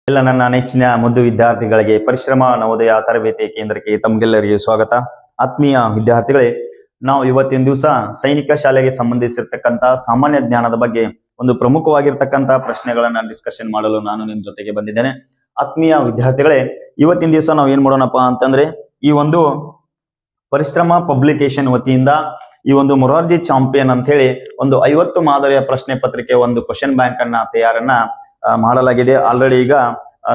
ಎಲ್ಲ ನನ್ನ ನೆಚ್ಚಿನ ಮುದ್ದು ವಿದ್ಯಾರ್ಥಿಗಳಿಗೆ ಪರಿಶ್ರಮ ನವೋದಯ ತರಬೇತಿ ಕೇಂದ್ರಕ್ಕೆ ತಮಗೆಲ್ಲರಿಗೆ ಸ್ವಾಗತ. ಆತ್ಮೀಯ ವಿದ್ಯಾರ್ಥಿಗಳೇ, ನಾವು ಇವತ್ತಿನ ದಿವಸ ಸೈನಿಕ ಶಾಲೆಗೆ ಸಂಬಂಧಿಸಿರ್ತಕ್ಕಂಥ ಸಾಮಾನ್ಯ ಜ್ಞಾನದ ಬಗ್ಗೆ ಒಂದು ಪ್ರಮುಖವಾಗಿರ್ತಕ್ಕಂಥ ಪ್ರಶ್ನೆಗಳನ್ನ ಡಿಸ್ಕಷನ್ ಮಾಡಲು ನಾನು ನಿಮ್ ಜೊತೆಗೆ ಬಂದಿದ್ದೇನೆ. ಆತ್ಮೀಯ ವಿದ್ಯಾರ್ಥಿಗಳೇ, ಇವತ್ತಿನ ದಿವಸ ನಾವು ಏನ್ ಮಾಡೋಣಪ್ಪ ಅಂತಂದ್ರೆ, ಈ ಒಂದು ಪರಿಶ್ರಮ ಪಬ್ಲಿಕೇಶನ್ ವತಿಯಿಂದ ಈ ಒಂದು ಮೊರಾರ್ಜಿ ಚಾಂಪಿಯನ್ ಅಂತ ಹೇಳಿ ಒಂದು 50 ಮಾದರಿಯ ಪ್ರಶ್ನೆ ಪತ್ರಿಕೆ ಒಂದು ಕ್ವಶನ್ ಬ್ಯಾಂಕ್ ಅನ್ನ ತಯಾರನ್ನ ಮಾಡಲಾಗಿದೆ. ಆಲ್ರೆಡಿ ಈಗ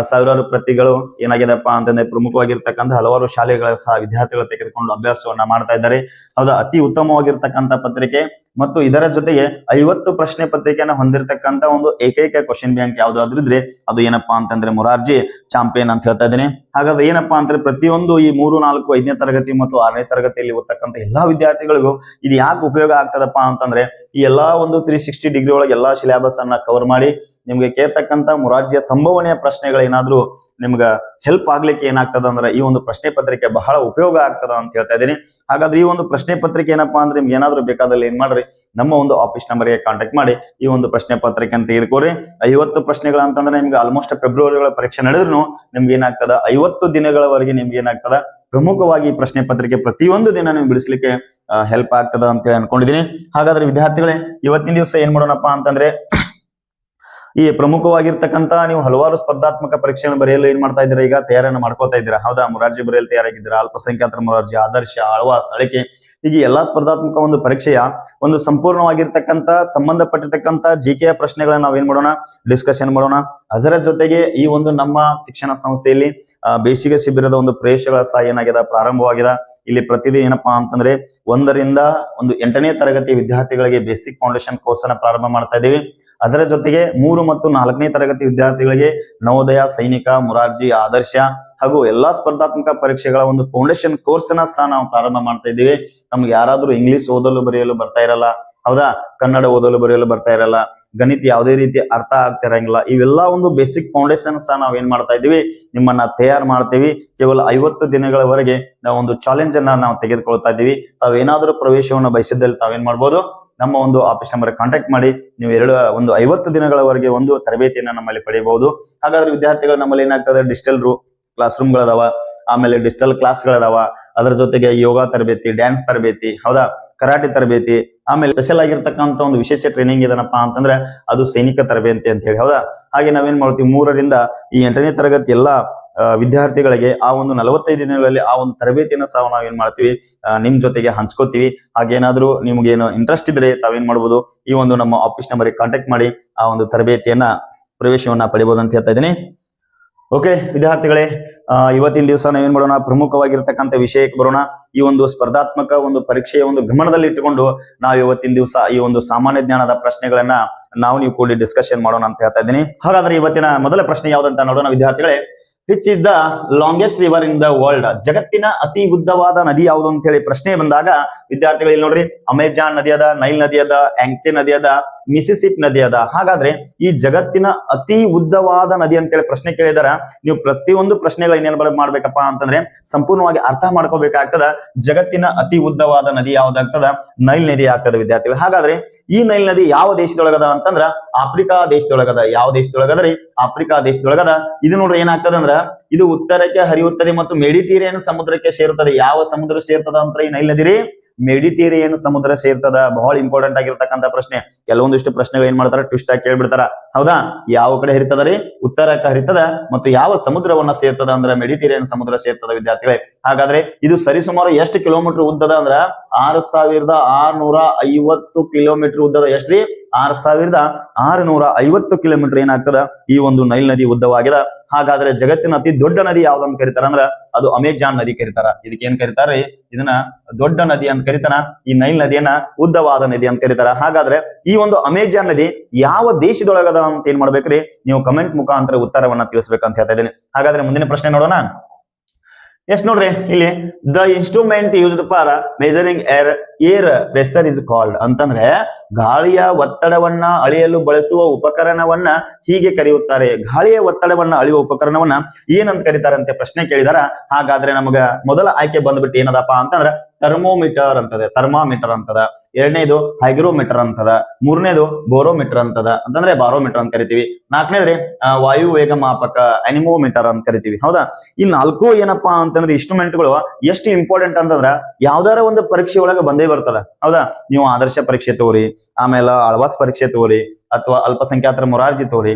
ಸಾವಿರಾರು ಪ್ರತಿಗಳು ಏನಾಗಿದೆಪ್ಪ ಅಂತಂದ್ರೆ ಪ್ರಮುಖವಾಗಿರ್ತಕ್ಕಂಥ ಹಲವಾರು ಶಾಲೆಗಳ ಸಹ ವಿದ್ಯಾರ್ಥಿಗಳು ತೆಗೆದುಕೊಂಡು ಅಭ್ಯಾಸವನ್ನ ಮಾಡ್ತಾ ಇದ್ದಾರೆ. ಹೌದಾ, ಅತಿ ಉತ್ತಮವಾಗಿರ್ತಕ್ಕಂಥ ಪತ್ರಿಕೆ ಮತ್ತು ಇದರ ಜೊತೆಗೆ 50 ಪ್ರಶ್ನೆ ಪತ್ರಿಕೆಯನ್ನ ಹೊಂದಿರತಕ್ಕಂತ ಒಂದು ಏಕೈಕ ಕ್ವಶನ್ ಬ್ಯಾಂಕ್ ಯಾವ್ದಾದ್ರು ಇದ್ರೆ ಅದು ಏನಪ್ಪಾ ಅಂತಂದ್ರೆ ಮೊರಾರ್ಜಿ ಚಾಂಪಿಯನ್ ಅಂತ ಹೇಳ್ತಾ ಇದ್ದೇನೆ. ಹಾಗಾದ್ರೆ ಏನಪ್ಪಾ ಅಂದ್ರೆ ಪ್ರತಿಯೊಂದು ಈ 3, 4, 5ನೇ ತರಗತಿ ಮತ್ತು 6ನೇ ತರಗತಿಯಲ್ಲಿ ಓದ್ತಕ್ಕಂಥ ಎಲ್ಲಾ ವಿದ್ಯಾರ್ಥಿಗಳಿಗೂ ಇದು ಯಾಕೆ ಉಪಯೋಗ ಆಗ್ತದಪ್ಪ ಅಂತಂದ್ರೆ, ಈ ಎಲ್ಲಾ ಒಂದು 360 ಡಿಗ್ರಿ ಒಳಗೆ ಎಲ್ಲಾ ಸಿಲೆಬಸ್ ಅನ್ನ ಕವರ್ ಮಾಡಿ ನಿಮ್ಗೆ ಕೇಳ್ತಕ್ಕಂಥ ಮೊರಾರ್ಜಿಯ ಸಂಭವನೀಯ ಪ್ರಶ್ನೆಗಳೇನಾದ್ರೂ ನಿಮ್ಗ ಹೆಲ್ಪ್ ಆಗ್ಲಿಕ್ಕೆ ಏನಾಗ್ತದ ಅಂದ್ರೆ ಈ ಒಂದು ಪ್ರಶ್ನೆ ಪತ್ರಿಕೆ ಬಹಳ ಉಪಯೋಗ ಆಗ್ತದ ಅಂತ ಹೇಳ್ತಾ ಇದ್ದೀನಿ. ಹಾಗಾದ್ರೆ ಈ ಒಂದು ಪ್ರಶ್ನೆ ಪತ್ರಿಕೆ ಏನಪ್ಪಾ ಅಂದ್ರೆ ನಿಮ್ಗೆ ಏನಾದ್ರೂ ಬೇಕಾದಲ್ಲಿ ಏನ್ ಮಾಡ್ರಿ, ನಮ್ಮ ಒಂದು ಆಫೀಸ್ ನಂಬರ್ಗೆ ಕಾಂಟ್ಯಾಕ್ಟ್ ಮಾಡಿ ಈ ಒಂದು ಪ್ರಶ್ನೆ ಪತ್ರಿಕೆ ಅಂತ ತೆಗೆದುಕೋರಿ. 50 ಪ್ರಶ್ನೆಗಳ ಅಂತಂದ್ರೆ ನಿಮ್ಗೆ ಆಲ್ಮೋಸ್ಟ್ ಫೆಬ್ರವರಿ ಪರೀಕ್ಷೆ ನಡೆದ್ರು ನಿಮ್ಗೆ ಏನಾಗ್ತದ 50 ದಿನಗಳವರೆಗೆ ನಿಮ್ಗೆ ಏನಾಗ್ತದ ಪ್ರಮುಖವಾಗಿ ಈ ಪ್ರಶ್ನೆ ಪತ್ರಿಕೆ ಪ್ರತಿಯೊಂದು ದಿನ ನೀವು ಬಿಡಿಸ್ಲಿಕ್ಕೆ ಹೆಲ್ಪ್ ಆಗ್ತದ ಅಂತ ಹೇಳಿ ಅನ್ಕೊಂಡಿದೀನಿ. ಹಾಗಾದ್ರೆ ವಿದ್ಯಾರ್ಥಿಗಳೇ, ಇವತ್ತಿನ ದಿವಸ ಏನ್ ಮಾಡೋಣಪ್ಪ ಅಂತಂದ್ರೆ, ಈ ಪ್ರಮುಖವಾಗಿರ್ತಕ್ಕಂತ ನೀವು ಹಲವಾರು ಸ್ಪರ್ಧಾತ್ಮಕ ಪರೀಕ್ಷೆಯನ್ನು ಬರೆಯಲು ಏನ್ ಮಾಡ್ತಾ ಇದ್ದೀರಾ, ಈಗ ತಯಾರನ್ನು ಮಾಡ್ಕೋತಾ ಇದ್ದೀರಾ. ಹೌದಾ, ಮೊರಾರ್ಜಿ ಬರೆಯಲು ತಯಾರಾಗಿದ್ದೀರಾ, ಅಲ್ಪಸಂಖ್ಯಾತರ ಮೊರಾರ್ಜಿ, ಆದರ್ಶ, ಆಳ್ವಾಸ್, ಅಳಿಕೆ, ಹೀಗೆ ಎಲ್ಲಾ ಸ್ಪರ್ಧಾತ್ಮಕ ಒಂದು ಪರೀಕ್ಷೆಯ ಒಂದು ಸಂಪೂರ್ಣವಾಗಿರ್ತಕ್ಕಂತ ಸಂಬಂಧಪಟ್ಟಿರ್ತಕ್ಕಂತ ಜಿಕೆಯ ಪ್ರಶ್ನೆಗಳನ್ನ ನಾವೇನ್ ಮಾಡೋಣ, ಡಿಸ್ಕಷನ್ ಮಾಡೋಣ. ಅದರ ಜೊತೆಗೆ ಈ ಒಂದು ನಮ್ಮ ಶಿಕ್ಷಣ ಸಂಸ್ಥೆಯಲ್ಲಿ ಬೇಸಿಗೆ ಶಿಬಿರದ ಒಂದು ಪ್ರವೇಶಗಳ ಸಹ ಏನಾಗಿದೆ, ಪ್ರಾರಂಭವಾಗಿದೆ. ಇಲ್ಲಿ ಪ್ರತಿದಿನ ಏನಪ್ಪಾ ಅಂತಂದ್ರೆ 1ರಿಂದ 8ನೇ ತರಗತಿ ವಿದ್ಯಾರ್ಥಿಗಳಿಗೆ ಬೇಸಿಕ್ ಫೌಂಡೇಶನ್ ಕೋರ್ಸ್ ಅನ್ನ ಪ್ರಾರಂಭ ಮಾಡ್ತಾ ಇದ್ದೀವಿ. ಅದರ ಜೊತೆಗೆ 3 ಮತ್ತು 4ನೇ ತರಗತಿ ವಿದ್ಯಾರ್ಥಿಗಳಿಗೆ ನವೋದಯ, ಸೈನಿಕ, ಮೊರಾರ್ಜಿ, ಆದರ್ಶ ಹಾಗೂ ಎಲ್ಲಾ ಸ್ಪರ್ಧಾತ್ಮಕ ಪರೀಕ್ಷೆಗಳ ಒಂದು ಫೌಂಡೇಶನ್ ಕೋರ್ಸ್ ಅನ್ನ ಸಹ ನಾವು ಪ್ರಾರಂಭ ಮಾಡ್ತಾ ಇದ್ದೀವಿ. ನಮ್ಗೆ ಯಾರಾದ್ರೂ ಇಂಗ್ಲಿಷ್ ಓದಲು ಬರೆಯಲು ಬರ್ತಾ ಇರಲ್ಲ, ಹೌದಾ, ಕನ್ನಡ ಓದಲು ಬರೆಯಲು ಬರ್ತಾ ಇರಲ್ಲ, ಗಣಿತ ಯಾವುದೇ ರೀತಿ ಅರ್ಥ ಆಗ್ತಾ ಇರಂಗಿಲ್ಲ, ಇವೆಲ್ಲ ಒಂದು ಬೇಸಿಕ್ ಫೌಂಡೇಶನ್ ಸಹ ನಾವ್ ಏನ್ ಮಾಡ್ತಾ ಇದೀವಿ, ನಿಮ್ಮನ್ನ ತಯಾರು ಮಾಡ್ತೀವಿ. ಕೇವಲ 50 ದಿನಗಳವರೆಗೆ ನಾವು ಒಂದು ಚಾಲೆಂಜ್ ಅನ್ನ ನಾವು ತೆಗೆದುಕೊಳ್ತಾ ಇದ್ದೀವಿ. ತಾವೇನಾದ್ರೂ ಪ್ರವೇಶವನ್ನು ಬಯಸಿದಲ್ಲಿ ತಾವೇನ್ ಮಾಡ್ಬೋದು, ನಮ್ಮ ಒಂದು ಆಫೀಸ್ ನಂಬರ್ ಕಾಂಟ್ಯಾಕ್ಟ್ ಮಾಡಿ ನೀವು 50 ದಿನಗಳವರೆಗೆ ಒಂದು ತರಬೇತಿಯನ್ನ ನಮ್ಮಲ್ಲಿ ಪಡೆಯಬಹುದು. ಹಾಗಾದ್ರೆ ವಿದ್ಯಾರ್ಥಿಗಳು ನಮ್ಮಲ್ಲಿ ಏನಾಗ್ತದೆ, ಡಿಜಿಟಲ್ ಕ್ಲಾಸ್ ರೂಮ್ಗಳದಾವ, ಆಮೇಲೆ ಡಿಜಿಟಲ್ ಕ್ಲಾಸ್ಗಳದಾವ, ಅದರ ಜೊತೆಗೆ ಯೋಗ ತರಬೇತಿ, ಡ್ಯಾನ್ಸ್ ತರಬೇತಿ, ಹೌದಾ, ಕರಾಟೆ ತರಬೇತಿ, ಆಮೇಲೆ ಸ್ಪೆಷಲ್ ಆಗಿರ್ತಕ್ಕಂಥ ಒಂದು ವಿಶೇಷ ಟ್ರೈನಿಂಗ್ ಇದನಪ್ಪಾ ಅಂತಂದ್ರೆ ಅದು ಸೈನಿಕ ತರಬೇತಿ ಅಂತ ಹೇಳಿ. ಹೌದಾ, ಹಾಗೆ ನಾವೇನ್ ಮಾಡ್ತೀವಿ, 3ರಿಂದ 8ನೇ ತರಗತಿ ಎಲ್ಲಾ ವಿದ್ಯಾರ್ಥಿಗಳಿಗೆ ಆ ಒಂದು 45 ದಿನಗಳಲ್ಲಿ ಆ ಒಂದು ತರಬೇತಿಯನ್ನ ಸಹ ನಾವೇನ್ ಮಾಡ್ತೀವಿ, ನಿಮ್ ಜೊತೆಗೆ ಹಂಚ್ಕೋತೀವಿ. ಹಾಗೇನಾದ್ರೂ ನಿಮ್ಗೇನು ಇಂಟ್ರೆಸ್ಟ್ ಇದ್ರೆ ತಾವೇನ್ ಮಾಡ್ಬೋದು, ಈ ಒಂದು ನಮ್ಮ ಆಫೀಸ್ ನಂಬರ್ಗೆ ಕಾಂಟ್ಯಾಕ್ಟ್ ಮಾಡಿ ಆ ಒಂದು ತರಬೇತಿಯನ್ನ ಪ್ರವೇಶವನ್ನ ಪಡಿಬಹುದು ಅಂತ ಹೇಳ್ತಾ ಇದ್ದೀನಿ. ಓಕೆ ವಿದ್ಯಾರ್ಥಿಗಳೇ, ಇವತ್ತಿನ ದಿವಸ ನಾವೇನ್ ಮಾಡೋಣ, ಪ್ರಮುಖವಾಗಿರ್ತಕ್ಕಂಥ ವಿಷಯಕ್ಕೆ ಬರೋಣ. ಈ ಒಂದು ಸ್ಪರ್ಧಾತ್ಮಕ ಒಂದು ಪರೀಕ್ಷೆಯ ಒಂದು ಗಮನದಲ್ಲಿ ಇಟ್ಟುಕೊಂಡು ನಾವು ಇವತ್ತಿನ ದಿವಸ ಈ ಒಂದು ಸಾಮಾನ್ಯ ಜ್ಞಾನದ ಪ್ರಶ್ನೆಗಳನ್ನ ನೀವು ಕೂಡಿ ಡಿಸ್ಕಷನ್ ಮಾಡೋಣ ಅಂತ ಹೇಳ್ತಾ ಇದ್ದೀನಿ. ಹಾಗಾದ್ರೆ ಇವತ್ತಿನ ಮೊದಲ ಪ್ರಶ್ನೆ ಯಾವ್ದಂತ ನೋಡೋಣ ವಿದ್ಯಾರ್ಥಿಗಳೇ. Which is the longest river in the world? ಜಗತ್ತಿನ ಅತಿ ಉದ್ದವಾದ ನದಿ ಯಾವುದು ಅಂತ ಹೇಳಿ ಪ್ರಶ್ನೆ ಬಂದಾಗ ವಿದ್ಯಾರ್ಥಿಗಳು ಇಲ್ಲಿ ನೋಡ್ರಿ, ಅಮೆಜಾನ್ ನದಿ ಅದ, ನೈಲ್ ನದಿ ಅದ, ಯಾಂಗ್ಚೆ ನದಿ ಅದ, ಮಿಸಿಸಿಪ್ ನದಿ ಅದ. ಹಾಗಾದ್ರೆ ಈ ಜಗತ್ತಿನ ಅತಿ ಉದ್ದವಾದ ನದಿ ಅಂತೇಳಿ ಪ್ರಶ್ನೆ ಕೇಳಿದಾರ. ನೀವು ಪ್ರತಿಯೊಂದು ಪ್ರಶ್ನೆಗಳು ಏನೇನ್ ಮಾಡ್ಬೇಕಪ್ಪ ಅಂತಂದ್ರೆ ಸಂಪೂರ್ಣವಾಗಿ ಅರ್ಥ ಮಾಡ್ಕೋಬೇಕಾಗ್ತದ. ಜಗತ್ತಿನ ಅತಿ ಉದ್ದವಾದ ನದಿ ಯಾವ್ದಾಗ್ತದ, ನೈಲ್ ನದಿ ಆಗ್ತದ ವಿದ್ಯಾರ್ಥಿಗಳು. ಹಾಗಾದ್ರೆ ಈ ನೈಲ್ ನದಿ ಯಾವ ದೇಶದೊಳಗದ ಅಂತಂದ್ರ ಆಫ್ರಿಕಾ ದೇಶದೊಳಗದ. ಯಾವ ದೇಶದೊಳಗದ್ರಿ, ಆಫ್ರಿಕಾ ದೇಶದೊಳಗದ. ಇದು ನೋಡ್ರಿ ಏನಾಗ್ತದ ಅಂದ್ರ ಇದು ಉತ್ತರಕ್ಕೆ ಹರಿಯುತ್ತದೆ ಮತ್ತು ಮೆಡಿಟೇರಿಯನ್ ಸಮುದ್ರಕ್ಕೆ ಸೇರುತ್ತದೆ. ಯಾವ ಸಮುದ್ರ ಸೇರ್ತದ ಅಂತ ಈ ನೈಲ್ ನದಿ ರೀ, ಮೆಡಿಟೇರಿಯನ್ ಸಮುದ್ರ ಸೇರ್ತದ. ಬಹಳ ಇಂಪಾರ್ಟೆಂಟ್ ಆಗಿರ್ತಕ್ಕಂಥ ಪ್ರಶ್ನೆ. ಕೆಲವೊಂದಿಷ್ಟು ಪ್ರಶ್ನೆಗಳು ಏನ್ ಮಾಡ್ತಾರ, ಟ್ವಿಸ್ಟ್ ಆಗಿ ಕೇಳ್ಬಿಡ್ತಾರ. ಹೌದಾ, ಯಾವ ಕಡೆ ಹರಿತದ ರೀ, ಉತ್ತರಕ್ಕೆ ಹರಿತದ ಮತ್ತು ಯಾವ ಸಮುದ್ರವನ್ನ ಸೇರ್ತದ ಅಂದ್ರೆ ಮೆಡಿಟೇರಿಯನ್ ಸಮುದ್ರ ಸೇರ್ತದ ವಿದ್ಯಾರ್ಥಿಗಳೇ. ಹಾಗಾದ್ರೆ ಇದು ಸರಿಸುಮಾರು ಎಷ್ಟು ಕಿಲೋಮೀಟರ್ ಉದ್ದದ ಅಂದ್ರ 6650 ಕಿಲೋಮೀಟರ್ ಉದ್ದದ. ಎಷ್ಟ್ರಿ, 6650 ಕಿಲೋಮೀಟರ್ ಏನಾಗ್ತದ ಈ ಒಂದು ನೈಲ್ ನದಿ ಉದ್ದವಾಗಿದೆ. ಹಾಗಾದ್ರೆ ಜಗತ್ತಿನ ಅತಿ ದೊಡ್ಡ ನದಿ ಯಾವ್ದಂತ ಕರೀತಾರ ಅಂದ್ರ ಅದು ಅಮೆಜಾನ್ ನದಿ ಕರೀತಾರ. ಇದಕ್ಕೆ ಏನ್ ಕರೀತಾರೆ, ಇದನ್ನ ದೊಡ್ಡ ನದಿ ಅಂತ ಕರೀತಾರ. ಈ ನೈಲ್ ನದಿಯನ್ನ ಉದ್ದವಾದ ನದಿ ಅಂತ ಕರೀತಾರ. ಹಾಗಾದ್ರೆ ಈ ಒಂದು ಅಮೆಜಾನ್ ನದಿ ಯಾವ ದೇಶದೊಳಗದ ಅಂತ ಏನ್ ಮಾಡ್ಬೇಕ್ರಿ, ನೀವು ಕಮೆಂಟ್ ಮುಖಾಂತರ ಉತ್ತರವನ್ನ ತಿಳಿಸ್ಬೇಕಂತ ಹೇಳ್ತಾ ಇದ್ದೀನಿ. ಹಾಗಾದ್ರೆ ಮುಂದಿನ ಪ್ರಶ್ನೆ ನೋಡೋಣ. ಎಸ್ ನೋಡ್ರಿ, ಇಲ್ಲಿ the instrument used for measuring air pressure is called ಅಂತಂದ್ರೆ ಗಾಳಿಯ ಒತ್ತಡವನ್ನ ಅಳೆಯಲು ಬಳಸುವ ಉಪಕರಣವನ್ನ ಹೀಗೆ ಕರೆಯುತ್ತಾರೆ. ಗಾಳಿಯ ಒತ್ತಡವನ್ನ ಅಳೆಯುವ ಉಪಕರಣವನ್ನ ಏನಂತ ಕರೀತಾರಂತೆ ಪ್ರಶ್ನೆ ಕೇಳಿದಾರ. ಹಾಗಾದ್ರೆ ನಮಗ ಮೊದಲ ಆಯ್ಕೆ ಬಂದ್ಬಿಟ್ಟು ಏನದಪ್ಪ ಅಂತಂದ್ರ ಥರ್ಮೋಮೀಟರ್ ಅಂತದೆ, ಥರ್ಮಾಮೀಟರ್ ಅಂತದ. ಎರಡನೇದು ಹೈಗ್ರೋಮೀಟರ್ ಅಂತದ. ಮೂರನೇದು ಬೋರೋಮೀಟರ್ ಅಂತದ, ಅಂತಂದ್ರೆ ಬಾರೋಮೀಟರ್ ಅಂತ ಕರಿತೀವಿ. ನಾಲ್ಕನೇದ್ರಿ ವಾಯು ವೇಗ ಮಾಪಕ ಅನಿಮೋಮೀಟರ್ ಅಂತ ಕರಿತೀವಿ. ಹೌದಾ? ಈ ನಾಲ್ಕು ಏನಪ್ಪಾ ಅಂತಂದ್ರೆ ಇನ್ಸ್ಟ್ರೂಮೆಂಟ್ಗಳು ಎಷ್ಟು ಇಂಪಾರ್ಟೆಂಟ್ ಅಂತಂದ್ರ ಯಾವ್ದಾರ ಒಂದು ಪರೀಕ್ಷೆ ಒಳಗೆ ಬಂದೇ ಬರ್ತದ. ಹೌದಾ? ನೀವು ಆದರ್ಶ ಪರೀಕ್ಷೆ ತಗೋರಿ, ಆಮೇಲೆ ಆಳ್ವಾಸ್ ಪರೀಕ್ಷೆ ತಗೋರಿ, ಅಥವಾ ಅಲ್ಪಸಂಖ್ಯಾತರ ಮೊರಾರ್ಜಿ ತಗೋರಿ,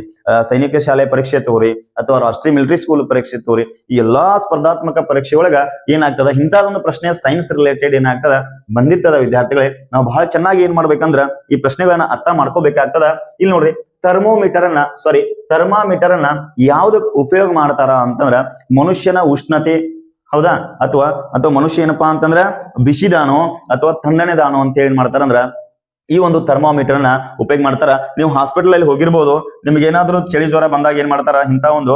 ಸೈನಿಕ ಶಾಲೆ ಪರೀಕ್ಷೆ ತಗೋರಿ, ಅಥವಾ ರಾಷ್ಟ್ರೀಯ ಮಿಲಿಟರಿ ಸ್ಕೂಲ್ ಪರೀಕ್ಷೆ ತಗೋರಿ. ಈ ಎಲ್ಲಾ ಸ್ಪರ್ಧಾತ್ಮಕ ಪರೀಕ್ಷೆ ಒಳಗ ಏನಾಗ್ತದ, ಇಂಥದೊಂದು ಪ್ರಶ್ನೆ ಸೈನ್ಸ್ ರಿಲೇಟೆಡ್ ಏನಾಗ್ತದ ಬಂದಿರ್ತದ. ವಿದ್ಯಾರ್ಥಿಗಳೇ, ನಾವು ಬಹಳ ಚೆನ್ನಾಗಿ ಏನ್ ಮಾಡ್ಬೇಕಂದ್ರ ಈ ಪ್ರಶ್ನೆಗಳನ್ನ ಅರ್ಥ ಮಾಡ್ಕೋಬೇಕಾಗ್ತದ. ಇಲ್ಲಿ ನೋಡ್ರಿ, ಥರ್ಮಾಮೀಟರ್ ಅನ್ನ ಯಾವ್ದಕ್ ಉಪಯೋಗ ಮಾಡ್ತಾರ ಅಂತಂದ್ರ ಮನುಷ್ಯನ ಉಷ್ಣತೆ, ಹೌದಾ, ಅಥವಾ ಮನುಷ್ಯ ಏನಪ್ಪಾ ಅಂತಂದ್ರ ಬಿಸಿದಾನೋ ಅಥವಾ ತಣ್ಣನೆದಾನೋ ಅಂತ ಹೇಳಿ ಮಾಡ್ತಾರಂದ್ರ ಈ ಒಂದು ಥರ್ಮಾಮೀಟರ್ ನ ಉಪಯೋಗ ಮಾಡ್ತಾರ. ನೀವು ಹಾಸ್ಪಿಟಲ್ ಅಲ್ಲಿ ಹೋಗಿರ್ಬೋದು, ನಿಮ್ಗೆ ಏನಾದ್ರೂ ಚಳಿ ಜ್ವರ ಬಂದಾಗ ಏನ್ ಮಾಡ್ತಾರ, ಇಂಥ ಒಂದು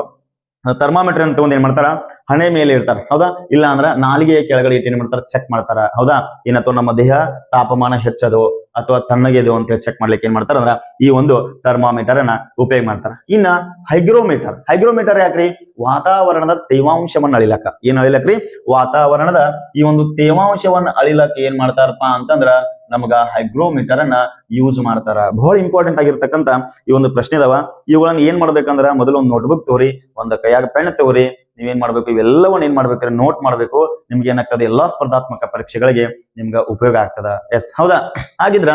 ಥರ್ಮಾಮೀಟರ್ ಅಂತ ತಗೊಂಡ್ ಏನ್ ಮಾಡ್ತಾರ, ಹಣೆ ಮೇಲೆ ಇರ್ತಾರ. ಹೌದಾ? ಇಲ್ಲ ಅಂದ್ರ ನಾಲಿಗೆಯ ಕೆಳಗಡೆ ಇಟ್ಟು ಏನ್ ಮಾಡ್ತಾರ, ಚೆಕ್ ಮಾಡ್ತಾರ. ಹೌದಾ? ಏನತ್ತೋ ನಮ್ಮ ದೇಹ ತಾಪಮಾನ ಹೆಚ್ಚದು ಅಥವಾ ತಣ್ಣಗೆದು ಅಂತ ಹೇಳಿ ಚೆಕ್ ಮಾಡ್ಲಿಕ್ಕೆ ಏನ್ ಮಾಡ್ತಾರ ಅಂದ್ರ ಈ ಒಂದು ಥರ್ಮಾಮೀಟರ್ ಅನ್ನ ಉಪಯೋಗ ಮಾಡ್ತಾರ. ಇನ್ನ ಹೈಗ್ರೋಮೀಟರ್ ಯಾಕ್ರಿ? ವಾತಾವರಣದ ತೇವಾಂಶವನ್ನ ಅಳಿಲಕ್ಕ. ಏನ್ ಅಳಿಲಕ್ರಿ? ವಾತಾವರಣದ ಈ ಒಂದು ತೇವಾಂಶವನ್ನ ಅಳಿಲಕ್ಕ ಏನ್ ಮಾಡ್ತಾರಪ್ಪ ಅಂತಂದ್ರ ನಮಗ ಹೈಗ್ರೋಮೀಟರ್ ಅನ್ನ ಯೂಸ್ ಮಾಡ್ತಾರ. ಬಹಳ ಇಂಪಾರ್ಟೆಂಟ್ ಆಗಿರ್ತಕ್ಕಂತ ಈ ಒಂದು ಪ್ರಶ್ನೆ ಇದಾವ. ಇವುಗಳನ್ನ ಏನ್ ಮಾಡ್ಬೇಕಂದ್ರ ಮೊದಲು ಒಂದು ನೋಟ್ಬುಕ್ ತಗೋರಿ, ಒಂದು ಕೈಯಾಗ ಪೆನ್ ತಗೋರಿ. ನೀವೇನ್ ಮಾಡ್ಬೇಕು, ಇವೆಲ್ಲವನ್ನ ಏನ್ ಮಾಡ್ಬೇಕ್ರೆ ನೋಟ್ ಮಾಡ್ಬೇಕು. ನಿಮ್ಗೆ ಏನಾಗ್ತದೆ, ಎಲ್ಲಾ ಸ್ಪರ್ಧಾತ್ಮಕ ಪರೀಕ್ಷೆಗಳಿಗೆ ನಿಮ್ಗ ಉಪಯೋಗ ಆಗ್ತದ. ಎಸ್, ಹೌದಾ? ಹಾಗಿದ್ರ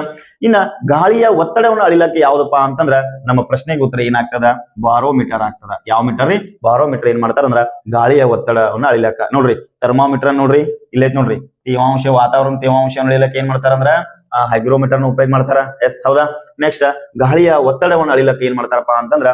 ಇನ್ನ ಗಾಳಿಯ ಒತ್ತಡವನ್ನು ಅಳಿಲಕ್ಕೆ ಯಾವ್ದಪ್ಪ ಅಂತಂದ್ರ ನಮ್ಮ ಪ್ರಶ್ನೆಗೆ ಉತ್ತರ ಏನಾಗ್ತದ, ಬಾರೋಮೀಟರ್ ಆಗ್ತದ. ಯಾವ ಮೀಟರ್ ರೀ? ಬಾರೋಮೀಟರ್ ಏನ್ ಮಾಡ್ತಾರ ಅಂದ್ರ ಗಾಳಿಯ ಒತ್ತಡವನ್ನು ಅಳಿಲಕ್ಕ. ನೋಡ್ರಿ, ಥರ್ಮಾಮೀಟರ್ ನೋಡ್ರಿ, ಇಲ್ಲೈತ್ ನೋಡ್ರಿ, ತೇವಾಂಶ, ವಾತಾವರಣ ತೇವಾಂಶವನ್ನು ಅಳಿಲಕ್ಕೆ ಏನ್ ಮಾಡ್ತಾರ ಅಂದ್ರ ಹೈಗ್ರೋಮೀಟರ್ ನ ಉಪಯೋಗ ಮಾಡ್ತಾರ. ಎಸ್, ಹೌದಾ? ನೆಕ್ಸ್ಟ್ ಗಾಳಿಯ ಒತ್ತಡವನ್ನು ಅಳಿಲಕ್ಕೆ ಏನ್ ಮಾಡ್ತಾರಪ್ಪ ಅಂತಂದ್ರ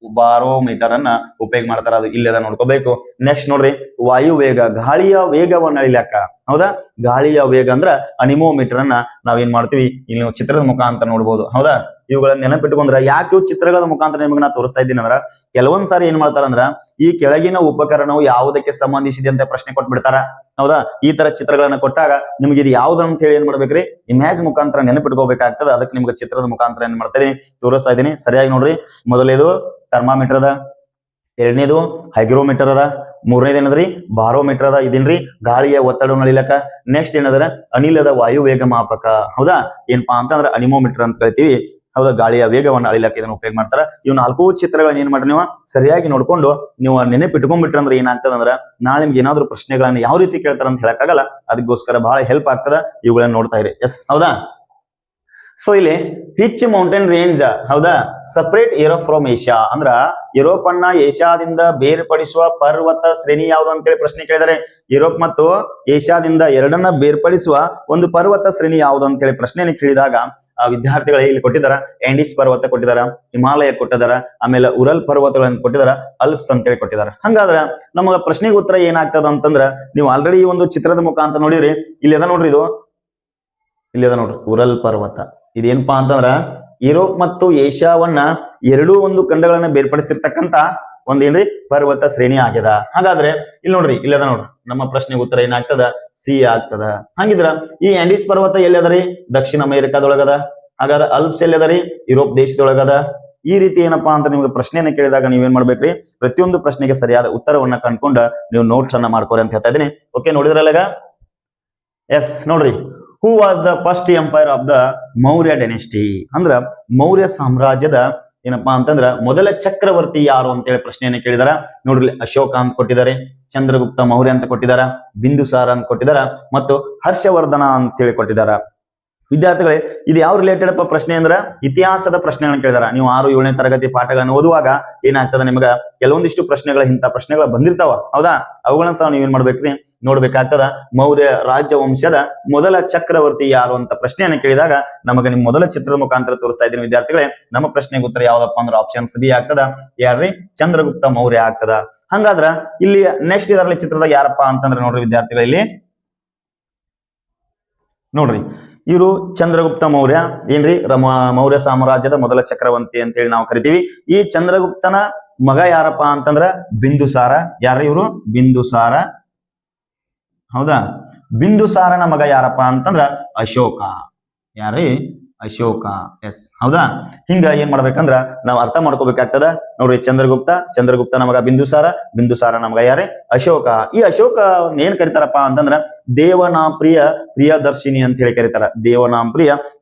ಬಾರೋಮೀಟರ್ ಅನ್ನ ಉಪಯೋಗ ಮಾಡ್ತಾರ. ಅದು ಇಲ್ಲದ ನೋಡ್ಕೋಬೇಕು. ನೆಕ್ಸ್ಟ್ ನೋಡ್ರಿ, ವಾಯು ವೇಗ, ಗಾಳಿಯ ವೇಗವನ್ನ ಅಳಿಲಕ್ಕ. ಹೌದಾ? ಗಾಳಿಯ ವೇಗ ಅಂದ್ರ ಅನಿಮೋಮೀಟರ್ ಅನ್ನ ನಾವೇನ್ ಮಾಡ್ತೀವಿ, ಇಲ್ಲಿ ನೀವು ಚಿತ್ರದ ಮುಖಾಂತರ ನೋಡ್ಬೋದು. ಹೌದಾ? ಇವುಗಳನ್ನ ನೆನಪಿಟ್ಕೊಂಡ್ರ ಯಾಕೆ ಚಿತ್ರಗಳ ಮುಖಾಂತರ ನಿಮಗೆ ನಾ ತೋರಿಸ್ತಾ ಇದ್ದೀನಿ ಅಂದ್ರ ಕೆಲವೊಂದ್ ಸಾರಿ ಏನ್ ಮಾಡ್ತಾರಂದ್ರ ಈ ಕೆಳಗಿನ ಉಪಕರಣವು ಯಾವುದಕ್ಕೆ ಸಂಬಂಧಿಸಿದೆ ಅಂತ ಪ್ರಶ್ನೆ ಕೊಟ್ಬಿಡ್ತಾರ. ಹೌದಾ? ಈ ತರ ಚಿತ್ರಗಳನ್ನ ಕೊಟ್ಟಾಗ ನಿಮ್ಗೆ ಇದು ಯಾವ್ದು ಅಂತ ಹೇಳಿ ಏನ್ ಮಾಡ್ಬೇಕ್ರಿ, ಇಮೇಜ್ ಮುಖಾಂತರ ನೆನಪಿಟ್ಕೋಬೇಕಾಗ್ತದ. ಅದಕ್ಕೆ ನಿಮ್ಗೆ ಚಿತ್ರದ ಮುಖಾಂತರ ಏನ್ ಮಾಡ್ತಾ ಇದೀನಿ, ತೋರಿಸ್ತಾ ಇದೀನಿ. ಸರಿಯಾಗಿ ನೋಡ್ರಿ. ಮೊದಲೇದು ಥರ್ಮಾಮೀಟರ್ ಅದ, ಎರಡನೇದು ಹೈಗ್ರೋಮೀಟರ್ ಅದ, ಮೂರನೇದು ಏನದ್ರಿ ಬಾರೋಮೀಟರ್ ಅದ. ಇದೇನ್ರಿ ಗಾಳಿಯ ಒತ್ತಡವನ್ನು ಅಳಿಲಕ್ಕ. ನೆಕ್ಸ್ಟ್ ಏನದ್ರ ಅನಿಲದ ವಾಯು ವೇಗ ಮಾಪಕ. ಹೌದಾ? ಏನಪ್ಪಾ ಅಂತಂದ್ರ ಅನಿಮೋಮೀಟರ್ ಅಂತ ಕರಿತೀವಿ. ಹೌದಾ? ಗಾಳಿಯ ವೇಗವನ್ನು ಅಳಿಲಕ್ಕೆ ಇದನ್ನು ಉಪಯೋಗ ಮಾಡ್ತಾರ. ಇವ್ ನಾಲ್ಕು ಚಿತ್ರಗಳನ್ನ ಏನ್ ಮಾಡ್ರಿ ನೀವು ಸರಿಯಾಗಿ ನೋಡ್ಕೊಂಡು ನೀವು ನೆನಪಿಟ್ಕೊಂಡ್ಬಿಟ್ರಿ ಅಂದ್ರೆ ಏನಾಗ್ತದ ಅಂದ್ರ ನಾಳೆ ನಿಮ್ಗೆ ಏನಾದ್ರು ಪ್ರಶ್ನೆಗಳನ್ನ ಯಾವ ರೀತಿ ಕೇಳ್ತಾರ ಅಂತ ಹೇಳಕ್ಕಾಗಲ್ಲ. ಅದಕ್ಕೋಸ್ಕರ ಬಹಳ ಹೆಲ್ಪ್ ಆಗ್ತದ. ಇವುಗಳನ್ನ ನೋಡ್ತಾ ಇರಿ. ಎಸ್, ಹೌದಾ? ಸೊ ಇಲ್ಲಿ ಹಿಚ್ ಮೌಂಟೇನ್ ರೇಂಜ್, ಹೌದಾ, ಸಪರೇಟ್ ಯುರೋಪ್ ಫ್ರಮ್ ಏಷ್ಯಾ ಅಂದ್ರ ಯುರೋಪ್ ಅನ್ನ ಏಷ್ಯಾದಿಂದ ಬೇರ್ಪಡಿಸುವ ಪರ್ವತ ಶ್ರೇಣಿ ಯಾವುದು ಅಂತೇಳಿ ಪ್ರಶ್ನೆ ಕೇಳಿದರೆ. ಯುರೋಪ್ ಮತ್ತು ಏಷ್ಯಾದಿಂದ ಎರಡನ್ನ ಬೇರ್ಪಡಿಸುವ ಒಂದು ಪರ್ವತ ಶ್ರೇಣಿ ಯಾವುದು ಅಂತೇಳಿ ಪ್ರಶ್ನೆಯನ್ನು ಕೇಳಿದಾಗ ವಿದ್ಯಾರ್ಥಿಗಳು ಇಲ್ಲಿ ಕೊಟ್ಟಿದಾರ. ಆಂಡೀಸ್ ಪರ್ವತ ಕೊಟ್ಟಿದಾರ, ಹಿಮಾಲಯ ಕೊಟ್ಟಿದಾರ, ಆಮೇಲೆ ಉರಲ್ ಪರ್ವತಗಳನ್ನು ಕೊಟ್ಟಿದಾರ, ಅಲ್ಪ್ಸ್ ಅಂತೇಳಿ ಕೊಟ್ಟಿದಾರ. ಹಂಗಾದ್ರ ನಮಗ ಪ್ರಶ್ನೆಗೆ ಉತ್ತರ ಏನಾಗ್ತದ ಅಂತಂದ್ರ ನೀವು ಆಲ್ರೆಡಿ ಈ ಒಂದು ಚಿತ್ರದ ಮುಖಾಂತರ ನೋಡಿರಿ. ಇಲ್ಲಿ ಅದ ನೋಡ್ರಿ, ಇಲ್ಲಿ ಅದ ನೋಡ್ರಿ ಉರಲ್ ಪರ್ವತ. ಇದೇನಪ್ಪಾ ಅಂತಂದ್ರ ಯುರೋಪ್ ಮತ್ತು ಏಷ್ಯಾವನ್ನ ಎರಡೂ ಒಂದು ಖಂಡಗಳನ್ನ ಬೇರ್ಪಡಿಸಿರ್ತಕ್ಕಂತ ಒಂದೇನ್ರಿ ಪರ್ವತ ಶ್ರೇಣಿ ಆಗ್ಯದ. ಹಾಗಾದ್ರೆ ಇಲ್ಲಿ ನೋಡ್ರಿ, ಇಲ್ಲದ ನೋಡ್ರಿ ನಮ್ಮ ಪ್ರಶ್ನೆಗೆ ಉತ್ತರ ಏನಾಗ್ತದ, ಸಿ ಆಗ್ತದ. ಹಂಗಿದ್ರ ಈ ಆಂಡೀಸ್ ಪರ್ವತ ಎಲ್ಲಿ ಅದರಿ? ದಕ್ಷಿಣ ಅಮೆರಿಕಾದೊಳಗದ. ಹಾಗಾದ್ರೆ ಅಲ್ಪ್ಸ್ ಎಲ್ಲಿ ಅದರಿ? ಯುರೋಪ್ ದೇಶದೊಳಗದ. ಈ ರೀತಿ ಏನಪ್ಪಾ ಅಂತ ನಿಮ್ಗೆ ಪ್ರಶ್ನೆಯನ್ನ ಕೇಳಿದಾಗ ನೀವೇನ್ ಮಾಡ್ಬೇಕ್ರಿ, ಪ್ರತಿಯೊಂದು ಪ್ರಶ್ನೆಗೆ ಸರಿಯಾದ ಉತ್ತರವನ್ನ ಕಂಡ್ಕೊಂಡ ನೀವು ನೋಟ್ಸ್ ಅನ್ನ ಮಾಡ್ಕೋರಿ ಅಂತ ಹೇಳ್ತಾ ಇದೀನಿ. ಓಕೆ, ನೋಡಿದ್ರಲ್ಲ? ಎಸ್, ನೋಡ್ರಿ, who was the first empire of the Maurya dynasty ಅಂದ್ರ ಮೌರ್ಯ ಸಾಮ್ರಾಜ್ಯದ ಏನಪ್ಪಾ ಅಂತಂದ್ರ ಮೊದಲ ಚಕ್ರವರ್ತಿ ಯಾರು ಅಂತೇಳಿ ಪ್ರಶ್ನೆಯನ್ನ ಕೇಳಿದಾರ. ನೋಡ್ರಿ, ಅಶೋಕ ಅಂತ ಕೊಟ್ಟಿದ್ದಾರೆ, ಚಂದ್ರಗುಪ್ತ ಮೌರ್ಯ ಅಂತ ಕೊಟ್ಟಿದಾರ, ಬಿಂದುಸಾರ ಅಂತ ಕೊಟ್ಟಿದಾರ, ಮತ್ತು ಹರ್ಷವರ್ಧನ ಅಂತೇಳಿ ಕೊಟ್ಟಿದಾರ. ವಿದ್ಯಾರ್ಥಿಗಳೇ, ಇದು ಯಾವ ರಿಲೇಟೆಡ್ ಪ್ರಶ್ನೆ ಅಂದ್ರ ಇತಿಹಾಸದ ಪ್ರಶ್ನೆಗಳನ್ನ ಕೇಳಿದಾರ. ನೀವು 6, 7ನೇ ತರಗತಿ ಪಾಠಗಳನ್ನ ಓದುವಾಗ ಏನಾಗ್ತದ, ನಿಮ್ಗ ಕೆಲವೊಂದಿಷ್ಟು ಪ್ರಶ್ನೆಗಳ ಇಂಥ ಪ್ರಶ್ನೆಗಳು ಬಂದಿರ್ತಾವ. ಹೌದಾ? ಅವುಗಳನ್ನ ಸಹ ನೀವೇನ್ ಮಾಡ್ಬೇಕ್ರಿ, ನೋಡ್ಬೇಕಾಗ್ತದ. ಮೌರ್ಯ ರಾಜವಂಶದ ಮೊದಲ ಚಕ್ರವರ್ತಿ ಯಾರು ಅಂತ ಪ್ರಶ್ನೆಯನ್ನ ಕೇಳಿದಾಗ ನಮಗೆ ನಿಮ್ ಮೊದಲ ಚಿತ್ರದ ಮುಖಾಂತರ ತೋರಿಸ್ತಾ ಇದ್ದೀನಿ. ವಿದ್ಯಾರ್ಥಿಗಳೇ, ನಮ್ಮ ಪ್ರಶ್ನೆಗೆ ಉತ್ತರ ಯಾವ್ದಪ್ಪ ಅಂದ್ರೆ ಆಪ್ಷನ್ ಬಿ ಆಗ್ತದ. ಯಾರ್ರಿ? ಚಂದ್ರಗುಪ್ತ ಮೌರ್ಯ ಆಗ್ತದ. ಹಂಗಾದ್ರ ಇಲ್ಲಿ ನೆಕ್ಸ್ಟ್ ಇದರಲ್ಲಿ ಚಿತ್ರದಾಗ ಯಾರಪ್ಪ ಅಂತಂದ್ರೆ ನೋಡ್ರಿ ವಿದ್ಯಾರ್ಥಿಗಳು, ಇಲ್ಲಿ ನೋಡ್ರಿ, ಇವರು ಚಂದ್ರಗುಪ್ತ ಮೌರ್ಯ ಏನ್ರಿ ಮೌರ್ಯ ಸಾಮ್ರಾಜ್ಯದ ಮೊದಲ ಚಕ್ರವರ್ತಿ ಅಂತ ಹೇಳಿ ನಾವು ಕರಿತೀವಿ. ಈ ಚಂದ್ರಗುಪ್ತನ ಮಗ ಯಾರಪ್ಪ ಅಂತಂದ್ರ ಬಿಂದುಸಾರ. ಯಾರ್ರಿ ಇವರು? ಬಿಂದುಸಾರ. ಹೌದಾ? ಬಿಂದುಸಾರನ ಮಗ ಯಾರಪ್ಪ ಅಂತಂದ್ರ ಅಶೋಕ. ಯಾರ್ರಿ? ಅಶೋಕ. ಎಸ್, ಹೌದಾ? ಹಿಂಗ ಏನ್ ಮಾಡ್ಬೇಕಂದ್ರ ನಾವು ಅರ್ಥ ಮಾಡ್ಕೋಬೇಕಾಗ್ತದ. ನೋಡ್ರಿ ಚಂದ್ರಗುಪ್ತ ನಮಗ ಬಿಂದುಸಾರ ನಮಗ ಯಾರೇ ಅಶೋಕ. ಈ ಅಶೋಕ ಏನ್ ಕರಿತಾರಪ್ಪ ಅಂತಂದ್ರ ಪ್ರಿಯದರ್ಶಿನಿ ಅಂತ ಹೇಳಿ ಕರೀತಾರ.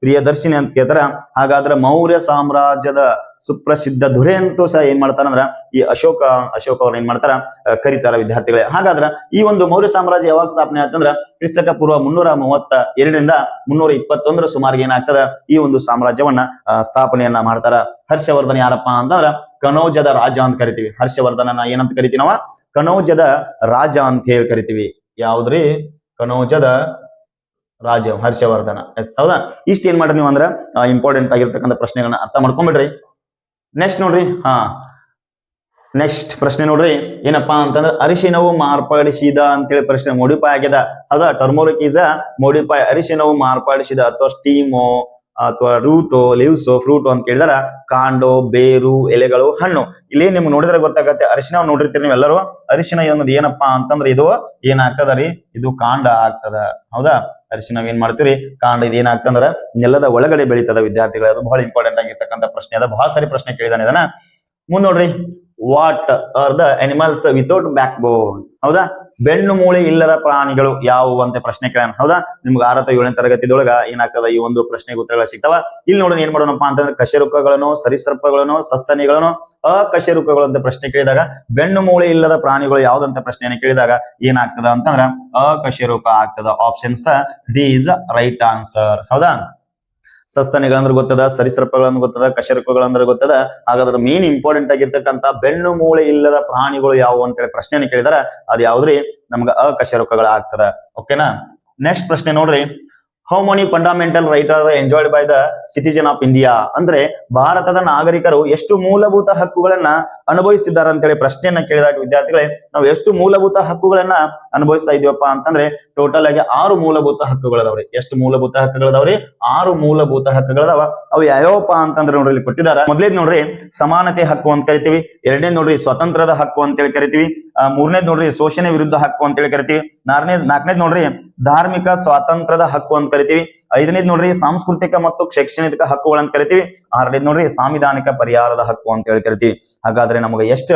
ಪ್ರಿಯದರ್ಶಿನಿ ಅಂತ ಕೇಳ್ತಾರ. ಹಾಗಾದ್ರೆ ಮೌರ್ಯ ಸಾಮ್ರಾಜ್ಯದ ಸುಪ್ರಸಿದ್ಧ ದೊರೆ ಅಂತೂ ಸಹ ಏನ್ ಮಾಡ್ತಾರಂದ್ರ ಈ ಅಶೋಕ ಅವ್ರನ್ನ ಏನ್ ಮಾಡ್ತಾರ ಕರೀತಾರ ವಿದ್ಯಾರ್ಥಿಗಳೇ. ಹಾಗಾದ್ರ ಈ ಒಂದು ಮೌರ್ಯ ಸಾಮ್ರಾಜ್ಯ ಯಾವಾಗ ಸ್ಥಾಪನೆ ಆಯ್ತಂದ್ರ ಕ್ರಿಸ್ತಕ ಪೂರ್ವ 332ರಿಂದ 321 ಸುಮಾರಿಗೆ ಏನಾಗ್ತದ ಈ ಒಂದು ಸಾಮ್ರಾಜ್ಯವನ್ನ ಸ್ಥಾಪನೆಯನ್ನ ಮಾಡ್ತಾರ. ಹರ್ಷವರ್ಧನ್ ಯಾರಪ್ಪ ಅಂತಂದ್ರ ಕನೌಜದ ರಾಜ ಅಂತ ಕರಿತೀವಿ. ಹರ್ಷವರ್ಧನನ ಏನಂತ ಕರಿತೀವಿ ನಾವು? ಕನೌಜದ ರಾಜ ಅಂತ ಹೇಳಿ ಕರಿತೀವಿ. ಯಾವ್ದ್ರಿ? ಕನೌಜದ ರಾಜ ಹರ್ಷವರ್ಧನ. ಎಸ್, ಹೌದಾ? ಇಷ್ಟ ಏನ್ ಮಾಡ್ರಿ ನೀವು ಅಂದ್ರ ಇಂಪಾರ್ಟೆಂಟ್ ಆಗಿರ್ತಕ್ಕಂಥ ಪ್ರಶ್ನೆಗಳನ್ನ ಅರ್ಥ ಮಾಡ್ಕೊಂಡ್ಬಿಡ್ರಿ. ನೆಕ್ಸ್ಟ್ ನೋಡ್ರಿ, ನೆಕ್ಸ್ಟ್ ಪ್ರಶ್ನೆ ನೋಡ್ರಿ ಏನಪ್ಪಾ ಅಂತಂದ್ರೆ ಅರಿಶಿನವು ಮಾರ್ಪಡಿಸಿದ ಅಂತೇಳಿ ಪ್ರಶ್ನೆ ಮೋಡಿಫೈ ಆಗ್ಯದ. ಹೌದಾ? ಟರ್ಮೋರಿಕ್ ಈಸ್ ಮೋಡಿಫೈ. ಅರಿಶಿನವು ಮಾರ್ಪಡಿಸಿದ ಅಥವಾ ಸ್ಟೀಮೋ ಅಥವಾ ರೂಟೋ, ಲೀವ್ಸೋ, ಫ್ರೂಟೋ ಅಂತ ಕೇಳಿದಾರ ಕಾಂಡೋ, ಬೇರು, ಎಲೆಗಳು, ಹಣ್ಣು. ಇಲ್ಲಿ ನಿಮ್ಗೆ ನೋಡಿದ್ರೆ ಗೊತ್ತಾಗತ್ತೆ. ಅರಿಶಿನ ನೋಡಿರ್ತೀರಿ ನೀವೆಲ್ಲರೂ. ಅರಿಶಿನ ಅನ್ನೋದು ಏನಪ್ಪಾ ಅಂತಂದ್ರೆ ಇದು ಏನಾಗ್ತದ ರೀ? ಇದು ಕಾಂಡ ಆಗ್ತದ. ಹೌದಾ? ಅರಿಶಿನ ಏನ್ ಮಾಡ್ತೀವಿ? ಕಾಂಡ. ಇದು ಏನಾಗ್ತಂದ್ರ ನೆಲದ ಒಳಗಡೆ ಬೆಳೀತದ ವಿದ್ಯಾರ್ಥಿಗಳು. ಅದು ಬಹಳ ಇಂಪಾರ್ಟೆಂಟ್ ಆಗಿರ್ತಕ್ಕಂಥ ಪ್ರಶ್ನೆ ಅದ. ಬಹಳ ಸಾರಿ ಪ್ರಶ್ನೆ ಕೇಳಿದಾನೆ ಇದನ್ನ. ಮುಂದ್ ನೋಡ್ರಿ, what are the animals without back ಬೋನ್? ಹೌದಾ? ಬೆನ್ನು ಮೂಳೆ ಇಲ್ಲದ ಪ್ರಾಣಿಗಳು ಯಾವುವು ಅಂತ ಪ್ರಶ್ನೆ ಕೇಳೋಣ. ಹೌದಾ? ನಿಮ್ಗೆ 6ನೇ 7ನೇ ತರಗತಿದೊಳಗ ಏನಾಗ್ತದ ಈ ಒಂದು ಪ್ರಶ್ನೆಗೆ ಉತ್ತರಗಳು ಸಿಗ್ತಾವ. ಇಲ್ಲಿ ನೋಡೋಣ ಏನ್ ಮಾಡೋಣಪ್ಪ ಅಂತಂದ್ರೆ ಕಶೇರುಕಗಳನ್ನು, ಸರೀಸೃಪಗಳನ್ನು, ಸಸ್ತನಿಗಳನ್ನು, ಅಕಶೇರುಕಗಳು ಅಂತ ಪ್ರಶ್ನೆ ಕೇಳಿದಾಗ ಬೆನ್ನು ಮೂಳೆ ಇಲ್ಲದ ಪ್ರಾಣಿಗಳು ಯಾವ್ದಂತ ಪ್ರಶ್ನೆಯನ್ನು ಕೇಳಿದಾಗ ಏನಾಗ್ತದ ಅಂತಂದ್ರ ಅಕಶೇರುಕ ಆಗ್ತದ. Options D is right answer. ಹೌದಾ? ಸಸ್ತನಿಗಳಂದ್ರೆ ಗೊತ್ತದ, ಸರಿಸೃಪಗಳಂದ್ರೆ ಗೊತ್ತದ, ಕಶೇರುಕಗಳಂದ್ರೆ ಗೊತ್ತದ. ಹಾಗಾದ್ರೆ ಮೇನ್ ಇಂಪಾರ್ಟೆಂಟ್ ಆಗಿರ್ತಕ್ಕಂಥ ಬೆನ್ನು ಮೂಳೆ ಇಲ್ಲದ ಪ್ರಾಣಿಗಳು ಯಾವುವು ಅಂತೇಳಿ ಪ್ರಶ್ನೆಯನ್ನು ಕೇಳಿದಾರ ಅದು ಯಾವ್ದ್ರಿ? ನಮ್ಗ ಅಕಶೇರುಕಗಳ ಆಗ್ತದ. ಓಕೆನಾ? ನೆಕ್ಸ್ಟ್ ಪ್ರಶ್ನೆ ನೋಡ್ರಿ, how many fundamental right are enjoyed by the citizen of India? ಅಂದ್ರೆ ಭಾರತದ ನಾಗರಿಕರು ಎಷ್ಟು ಮೂಲಭೂತ ಹಕ್ಕುಗಳನ್ನ ಅನುಭವಿಸಿದ್ದಾರೆ ಅಂತೇಳಿ ಪ್ರಶ್ನೆಯನ್ನ ಕೇಳಿದಾಗ ವಿದ್ಯಾರ್ಥಿಗಳೇ ನಾವು ಎಷ್ಟು ಮೂಲಭೂತ ಹಕ್ಕುಗಳನ್ನ ಅನುಭವಿಸ್ತಾ ಇದೀವಪ್ಪ ಅಂತಂದ್ರೆ ಟೋಟಲ್ ಆಗಿ 6 ಮೂಲಭೂತ ಹಕ್ಕುಗಳದಾವ್ರಿ. ಎಷ್ಟು ಮೂಲಭೂತ ಹಕ್ಕುಗಳದಾವ್ರಿ? 6 ಮೂಲಭೂತ ಹಕ್ಕುಗಳದಾವ. ಅವು ಯಾವ್ಯಾವಪ್ಪ ಅಂತಂದ್ರೆ ನೋಡ್ರಿ ಇಲ್ಲಿ ಕೊಟ್ಟಿದ್ದಾರೆ. ಮೊದಲೇದ್ ನೋಡ್ರಿ ಸಮಾನತೆ ಹಕ್ಕು ಅಂತ ಕರಿತೀವಿ. ಎರಡನೇದ್ ನೋಡ್ರಿ ಸ್ವತಂತ್ರದ ಹಕ್ಕು ಅಂತೇಳಿ ಕರಿತೀವಿ. ಮೂರನೇದ್ ನೋಡ್ರಿ ಶೋಷಣೆ ವಿರುದ್ಧ ಹಕ್ಕು ಅಂತೇಳಿ ಕರಿತೀವಿ. ನಾಲ್ಕನೇದ್ ನೋಡ್ರಿ ಧಾರ್ಮಿಕ ಸ್ವಾತಂತ್ರ್ಯದ ಹಕ್ಕು ಅಂತ ಕರಿತೀವಿ. 5ನೇದ್ ನೋಡ್ರಿ ಸಾಂಸ್ಕೃತಿಕ ಮತ್ತು ಶೈಕ್ಷಣಿಕ ಹಕ್ಕುಗಳಂತ ಕರಿತೀವಿ. 6ನೇದ್ ನೋಡ್ರಿ ಸಾಂವಿಧಾನಿಕ ಪರಿಹಾರದ ಹಕ್ಕು ಅಂತ ಹೇಳಿ ಕರಿತೀವಿ. ಹಾಗಾದ್ರೆ ನಮಗೆ ಎಷ್ಟು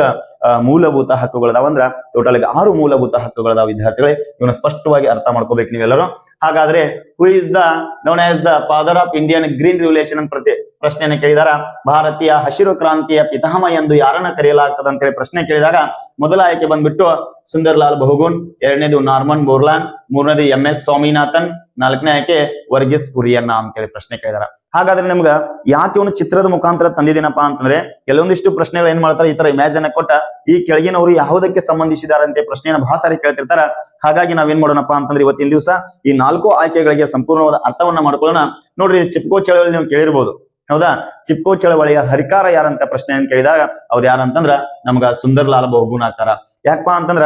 ಮೂಲಭೂತ ಹಕ್ಕುಗಳದಾವ ಅಂದ್ರ ಟೋಟಲ್ ಆಗಿ 6 ಮೂಲಭೂತ ಹಕ್ಕುಗಳದಾವ ವಿದ್ಯಾರ್ಥಿಗಳೇ. ಇವನ್ನ ಸ್ಪಷ್ಟವಾಗಿ ಅರ್ಥ ಮಾಡ್ಕೋಬೇಕು ನೀವೆಲ್ಲರೂ. ಹಾಗಾದ್ರೆ who is the known as the father of Indian green revolution ಅಂತ ಪ್ರಶ್ನೆಯನ್ನು ಕೇಳಿದಾರ. ಭಾರತೀಯ ಹಸಿರು ಕ್ರಾಂತಿಯ ಪಿತಾಮಹ ಎಂದು ಯಾರನ್ನ ಕರೆಯಲಾಗ್ತದ ಅಂತ ಹೇಳಿ ಪ್ರಶ್ನೆ ಕೇಳಿದಾಗ ಮೊದಲ ಆಯ್ಕೆ ಬಂದ್ಬಿಟ್ಟು ಸುಂದರ್ಲಾಲ್ ಬಹುಗುಣ್, ಎರಡನೇದು ನಾರ್ಮನ್ ಬೋರ್ಲಾನ್, ಮೂರನೇದು MS ಸ್ವಾಮಿನಾಥನ್, 4ನೇ ಆಯ್ಕೆ ವರ್ಗೀಸ್ ಕುರಿಯನ್ನ ಅಂತೇಳಿ ಪ್ರಶ್ನೆ ಕೇಳಿದಾರ. ಹಾಗಾದ್ರೆ ನಿಮ್ಗ ಯಾಕೆ ಒಂದು ಚಿತ್ರದ ಮುಖಾಂತರ ತಂದಿದ್ದೀನಪ್ಪ ಅಂತಂದ್ರೆ ಕೆಲವೊಂದಿಷ್ಟು ಪ್ರಶ್ನೆಗಳು ಏನ್ ಮಾಡ್ತಾರೆ ಈ ತರ ಇಮ್ಯಾಜಿನ್ ಕೊಟ್ಟ ಈ ಕೆಳಗಿನವರು ಯಾವುದಕ್ಕೆ ಸಂಬಂಧಿಸಿದಾರಂತೆ ಪ್ರಶ್ನೆಯನ್ನ ಬಹಳ ಸಾರಿ ಕೇಳ್ತಿರ್ತಾರ. ಹಾಗಾಗಿ ನಾವೇನ್ ಮಾಡೋಣಪ್ಪ ಅಂತಂದ್ರೆ ಇವತ್ತಿನ ದಿವಸ ಈ 4 ಆಯ್ಕೆಗಳಿಗೆ ಸಂಪೂರ್ಣವಾದ ಅರ್ಥವನ್ನ ಮಾಡ್ಕೊಳ್ಳೋಣ. ನೋಡ್ರಿ, ಚಿಪ್ಕೋ ಚಳವಳಿ ನೀವು ಕೇಳಿರ್ಬೋದು. ಹೌದಾ? ಚಿಪ್ಕೋ ಚಳವಳಿಯ ಹರಿಕಾರ ಯಾರಂತ ಪ್ರಶ್ನೆಯನ್ನು ಕೇಳಿದಾಗ ಅವ್ರು ಯಾರಂತಂದ್ರ ನಮ್ಗ ಸುಂದರ್ಲಾಲ್ ಬಹುಗುಣ್ ಆಗ್ತಾರ. ಯಾಕಪ್ಪ ಅಂತಂದ್ರ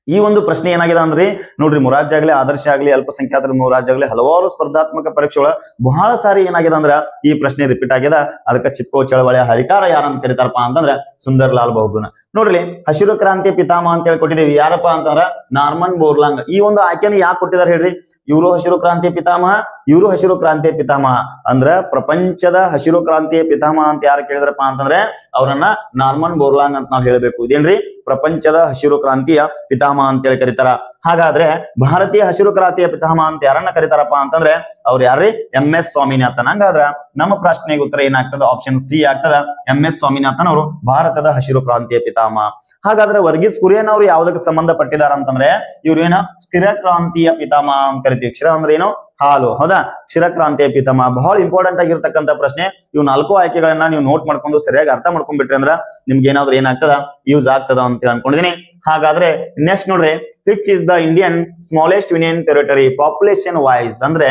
ಈ ಒಂದು ಪ್ರಶ್ನೆ ಏನಾಗಿದೆ ಅಂದ್ರೆ ನೋಡ್ರಿ, ಮೊರಾರ್ಜಿ ಆಗ್ಲಿ, ಆದರ್ಶ ಆಗ್ಲಿ, ಅಲ್ಪಸಂಖ್ಯಾತರ ಮೊರಾರ್ಜಿ ಆಗ್ಲಿ ಹಲವಾರು ಸ್ಪರ್ಧಾತ್ಮಕ ಪರೀಕ್ಷೆಗಳ ಬಹಳ ಸಾರಿ ಏನಾಗಿದೆ ಅಂದ್ರ ಈ ಪ್ರಶ್ನೆ ರಿಪೀಟ್ ಆಗ್ಯದ. ಅದಕ್ಕೆ ಚಿಪ್ಕೋ ಚಳವಳಿಯ ಹರಿಕಾರ ಯಾರಂತ ಕರೀತಾರಪ್ಪ ಅಂತಂದ್ರ ಸುಂದರ್ಲಾಲ್ ಬಹುಗುಣ್. ನೋಡ್ರಿ, ಹಸಿರು ಕ್ರಾಂತಿ ಪಿತಾಮಹ ಅಂತ ಹೇಳಿ ಕೊಟ್ಟಿದ್ದೀವಿ. ಯಾರಪ್ಪ ಅಂತಂದ್ರ ನಾರ್ಮನ್ ಬೋರ್ಲಾಂಗ್. ಈ ಒಂದು ಆಯ್ಕೆನ ಯಾಕೆ ಕೊಟ್ಟಿದ್ದಾರೆ ಹೇಳ್ರಿ? ಇವರು ಹಸಿರು ಕ್ರಾಂತಿಯ ಪಿತಾಮಹ, ಇವರು ಹಸಿರು ಕ್ರಾಂತಿಯ ಪಿತಾಮಹ. ಅಂದ್ರ ಪ್ರಪಂಚದ ಹಸಿರು ಕ್ರಾಂತಿಯ ಪಿತಾಮಹ ಅಂತ ಯಾರು ಕೇಳಿದ್ರಪ್ಪ ಅಂತಂದ್ರೆ ಅವರನ್ನ ನಾರ್ಮನ್ ಬೋರ್ಲಾಂಗ್ ಅಂತ ನಾವು ಹೇಳ್ಬೇಕು. ಇದೇನ್ರಿ? ಪ್ರಪಂಚದ ಹಸಿರು ಕ್ರಾಂತಿಯ ಪಿತಾಮಹ ಅಂತ ಹೇಳಿ ಕರೀತಾರ. ಹಾಗಾದ್ರೆ ಭಾರತೀಯ ಹಸಿರು ಕ್ರಾಂತಿಯ ಪಿತಾಮಹ ಅಂತ ಯಾರನ್ನ ಕರೀತಾರಪ್ಪ ಅಂತಂದ್ರೆ ಅವ್ರು ಯಾರ್ರಿ? MS ಸ್ವಾಮಿನಾಥನ್. ಹಂಗಾದ್ರ ನಮ್ಮ ಪ್ರಶ್ನೆಗೆ ಉತ್ತರ ಏನಾಗ್ತದ? ಆಪ್ಷನ್ ಸಿ ಆಗ್ತದ. MS ಸ್ವಾಮಿನಾಥನ್ ಅವರು ಭಾರತದ ಹಸಿರು ಕ್ರಾಂತಿಯ ಪಿತಾಮಹ. ಹಾಗಾದ್ರೆ ವರ್ಗೀಸ್ ಕುರಿಯನ್ ಅವರು ಯಾವ್ದಕ್ಕೆ ಸಂಬಂಧಪಟ್ಟಿದಾರ ಅಂತಂದ್ರೆ ಇವ್ರು ಏನ ಸ್ಥಿರ ಕ್ರಾಂತಿಯ ಪಿತಾಮಹ ಅಂತ ಕರಿತೀವಿ. ಕ್ಷೀರ ಅಂದ್ರೆ ಏನು? ಹಾಲು. ಹೌದಾ? ಕ್ಷೀರ ಕ್ರಾಂತಿಯ ಪಿತಾಮಹ ಬಹಳ ಇಂಪಾರ್ಟೆಂಟ್ ಆಗಿರ್ತಕ್ಕಂಥ ಪ್ರಶ್ನೆ. ಇವ್ 4 ಆಯ್ಕೆಗಳನ್ನ ನೀವು ನೋಟ್ ಮಾಡ್ಕೊಂಡು ಸರಿಯಾಗಿ ಅರ್ಥ ಮಾಡ್ಕೊಂಡ್ಬಿಟ್ರಿ ಅಂದ್ರ ನಿಮ್ಗೆ ಏನಾದ್ರು ಏನಾಗ್ತದ ಯೂಸ್ ಆಗ್ತದ ಅಂತ ಅನ್ಕೊಂಡಿದೀನಿ. ಹಾಗಾದ್ರೆ ನೆಕ್ಸ್ಟ್ ನೋಡ್ರಿ, which is the Indian smallest union territory population wise? ಅಂದ್ರೆ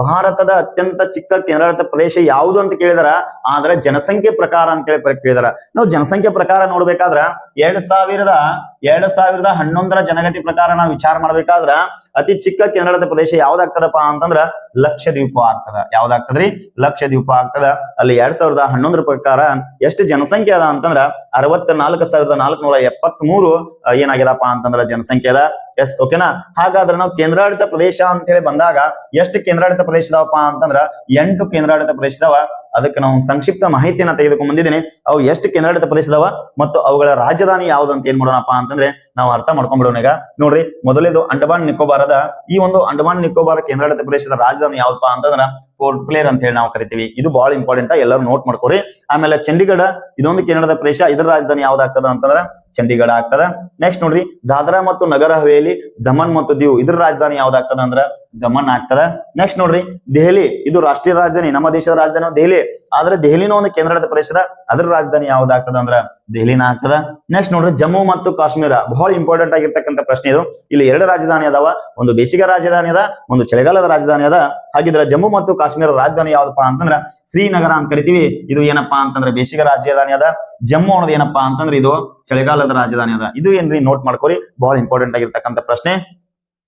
ಭಾರತದ ಅತ್ಯಂತ ಚಿಕ್ಕ ಕೇಂದ್ರಾಡಳಿತ ಪ್ರದೇಶ ಯಾವುದು ಅಂತ ಕೇಳಿದಾರ. ಆದ್ರೆ ಜನಸಂಖ್ಯೆ ಪ್ರಕಾರ ಅಂತ ಹೇಳಿ ಕೇಳಿದಾರ. ನಾವು ಜನಸಂಖ್ಯೆ ಪ್ರಕಾರ ನೋಡ್ಬೇಕಾದ್ರ 2011ರ ಜನಗಣತಿ ಪ್ರಕಾರ ನಾವು ವಿಚಾರ ಮಾಡ್ಬೇಕಾದ್ರ ಅತಿ ಚಿಕ್ಕ ಕೇಂದ್ರಾಡಳಿತ ಪ್ರದೇಶ ಯಾವ್ದಾಗ್ತದಪ್ಪ ಅಂತಂದ್ರ ಲಕ್ಷದ್ವೀಪ ಆಗ್ತದ. ಯಾವ್ದಾಗ್ತದ್ರಿ? ಲಕ್ಷದ್ವೀಪ ಆಗ್ತದ. ಅಲ್ಲಿ 2011ರ ಪ್ರಕಾರ ಎಷ್ಟು ಜನಸಂಖ್ಯೆ ಅದ ಅಂತಂದ್ರ 64,473 ಏನಾಗ್ಯದಪ್ಪ ಅಂತಂದ್ರ ಜನಸಂಖ್ಯೆ ಅದ. ಎಸ್ ಓಕೆನಾ. ಹಾಗಾದ್ರೆ ನಾವು ಕೇಂದ್ರಾಡಳಿತ ಪ್ರದೇಶ ಅಂತ ಹೇಳಿ ಬಂದಾಗ ಎಷ್ಟು ಕೇಂದ್ರಾಡಳಿತ ಪ್ರದೇಶ ಇದಾವಪ್ಪ ಅಂತಂದ್ರ 8 ಕೇಂದ್ರಾಡಳಿತ ಪ್ರದೇಶ ಇದಾವ. ಅದಕ್ಕೆ ನಾವು ಸಂಕ್ಷಿಪ್ತ ಮಾಹಿತಿಯನ್ನ ತೆಗೆದುಕೊಂಡು ಬಂದಿದ್ದೀನಿ. ಅವು ಎಷ್ಟು ಕೇಂದ್ರಾಡಳಿತ ಪ್ರದೇಶ ಇದಾವ ಮತ್ತು ಅವುಗಳ ರಾಜಧಾನಿ ಯಾವ್ದು ಅಂತ ಏನ್ ಮಾಡೋಣಪ್ಪ ಅಂತಂದ್ರೆ ನಾವು ಅರ್ಥ ಮಾಡ್ಕೊಂಡ್ಬಿಡೋಣ. ಈಗ ನೋಡ್ರಿ, ಮೊದಲೇದು ಅಂಡಮಾನ್ ನಿಕೋಬಾರದ ಈ ಒಂದು ಅಂಡಮಾನ್ ನಿಕೋಬಾರ ಕೇಂದ್ರಾಡಳಿತ ಪ್ರದೇಶದ ರಾಜಧಾನಿ ಯಾವ್ದಪ್ಪ ಅಂತಂದ್ರ ಪೋರ್ಟ್ ಬ್ಲೇರ್ ಅಂತ ಹೇಳಿ ನಾವು ಕರಿತೀವಿ. ಇದು ಬಹಳ ಇಂಪಾರ್ಟೆಂಟ್, ಎಲ್ಲರೂ ನೋಟ್ ಮಾಡ್ಕೋರಿ. ಆಮೇಲೆ ಚಂಡೀಗಢ ಇದೊಂದು ಕೇಂದ್ರಾಡಳಿತ ಪ್ರದೇಶ, ಇದರ ರಾಜಧಾನಿ ಯಾವ್ದಾಗ್ತದ ಅಂತಂದ್ರ ಚಂಡೀಗಢ ಆಗ್ತದ. ನೆಕ್ಸ್ಟ್ ನೋಡ್ರಿ, ದಾದ್ರಾ ಮತ್ತು ನಗರ ಹವೇಲಿ, ದಮನ್ ಮತ್ತು ದಿವ್ ಇದ್ರ ರಾಜಧಾನಿ ಯಾವ್ದಾಗ್ತದ ಅಂದ್ರ ದಮನ್ ಆಗ್ತದ. ನೆಕ್ಸ್ಟ್ ನೋಡ್ರಿ, ದೆಹಲಿ ಇದು ರಾಷ್ಟ್ರೀಯ ರಾಜಧಾನಿ, ನಮ್ಮ ದೇಶದ ರಾಜಧಾನಿ ದೆಹಲಿ. ಆದ್ರೆ ದೆಹಲಿನ ಒಂದು ಕೇಂದ್ರಾಡಳಿತ ಪ್ರದೇಶದ ಅದರ ರಾಜಧಾನಿ ಯಾವ್ದಾಗ್ತದ ಅಂದ್ರ ದೆಹಲಿನ ಆಗ್ತದ. ನೆಕ್ಸ್ಟ್ ನೋಡ್ರಿ, ಜಮ್ಮು ಮತ್ತು ಕಾಶ್ಮೀರ ಬಹಳ ಇಂಪಾರ್ಟೆಂಟ್ ಆಗಿರ್ತಕ್ಕಂಥ ಪ್ರಶ್ನೆ ಇದು. ಇಲ್ಲಿ 2 ರಾಜಧಾನಿ ಅದಾವ, ಒಂದು ಬೇಸಿಗೆ ರಾಜಧಾನಿ ಅದ, ಒಂದು ಚಳಿಗಾಲದ ರಾಜಧಾನಿ ಅದ. ಹಾಗಿದ್ರೆ ಜಮ್ಮು ಮತ್ತು ಕಾಶ್ಮೀರ ರಾಜಧಾನಿ ಯಾವ್ದಪ್ಪ ಅಂತಂದ್ರ ಶ್ರೀನಗರ ಅಂತ ಕರಿತೀವಿ. ಇದು ಏನಪ್ಪಾ ಅಂತಂದ್ರೆ ಬೇಸಿಗೆ ರಾಜಧಾನಿ ಅದ. ಜಮ್ಮು ಅನ್ನೋದು ಏನಪ್ಪಾ ಅಂತಂದ್ರೆ ಇದು ಚಳಿಗಾಲದ ರಾಜಧಾನಿ ಅದ. ಇದು ಏನ್ರಿ ನೋಟ್ ಮಾಡ್ಕೋರಿ, ಬಹಳ ಇಂಪಾರ್ಟೆಂಟ್ ಆಗಿರ್ತಕ್ಕಂಥ ಪ್ರಶ್ನೆ.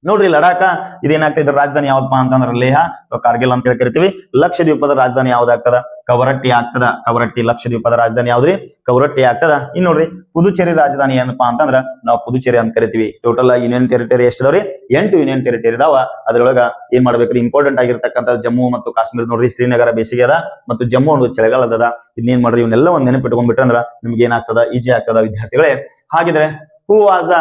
ನೋಡ್ರಿ, ಲಡಾಖ ಇದೇನಾಗ್ತದೆ, ಇದ್ರ ರಾಜಧಾನಿ ಯಾವ್ದಪ್ಪ ಅಂತಂದ್ರೆ ಲೇಹ ಕಾರ್ಗಿಲ್ ಅಂತ ಹೇಳಿ ಕರಿತೀವಿ. ಲಕ್ಷದ್ವೀಪದ ರಾಜಧಾನಿ ಯಾವ್ದಾಗ್ತದ ಕವರಟ್ಟಿ ಆಗ್ತದ. ಕವರಟ್ಟಿ ಲಕ್ಷದ್ವೀಪದ ರಾಜಧಾನಿ ಯಾವ್ದ್ರಿ ಕವರಟ್ಟಿ ಆಗ್ತದ. ಇನ್ ನೋಡ್ರಿ, ಪುದುಚೇರಿ ರಾಜಧಾನಿ ಏನಪ್ಪಾ ಅಂತಂದ್ರ ನಾವು ಪುದುಚೇರಿ ಅಂತ ಕರಿತೀವಿ. ಟೋಟಲ್ ಆಗಿ ಯೂನಿಯನ್ ಟೆರಿಟರಿ ಎಷ್ಟಿದಾವ್ರಿ 8 ಯೂನಿಯನ್ ಟೆರಿಟರಿ ಇದಾವ. ಅದ್ರೊಳಗ ಏನ್ ಮಾಡ್ಬೇಕ್ರಿ, ಇಂಪಾರ್ಟೆಂಟ್ ಆಗಿರ್ತಕ್ಕಂಥ ಜಮ್ಮು ಮತ್ತು ಕಾಶ್ಮೀರ ನೋಡ್ರಿ, ಶ್ರೀನಗರ ಬೇಸಿಗೆ ಅದ ಮತ್ತು ಜಮ್ಮು ಅನ್ನೋದು ಚಳಿಗಾಲದ. ಇದನ್ನೇನ್ ಮಾಡ್ರಿ, ಇವನ್ನೆಲ್ಲ ಒಂದ್ ನೆನಪಿಟ್ಕೊಂಡ್ಬಿಟ್ರೆ ಅಂದ್ರ ನಿಮ್ಗೆ ಏನಾಗ್ತದ, ಈಜಿ ಆಗ್ತದ ವಿದ್ಯಾರ್ಥಿಗಳೇ. ಹಾಗಿದ್ರೆ who was the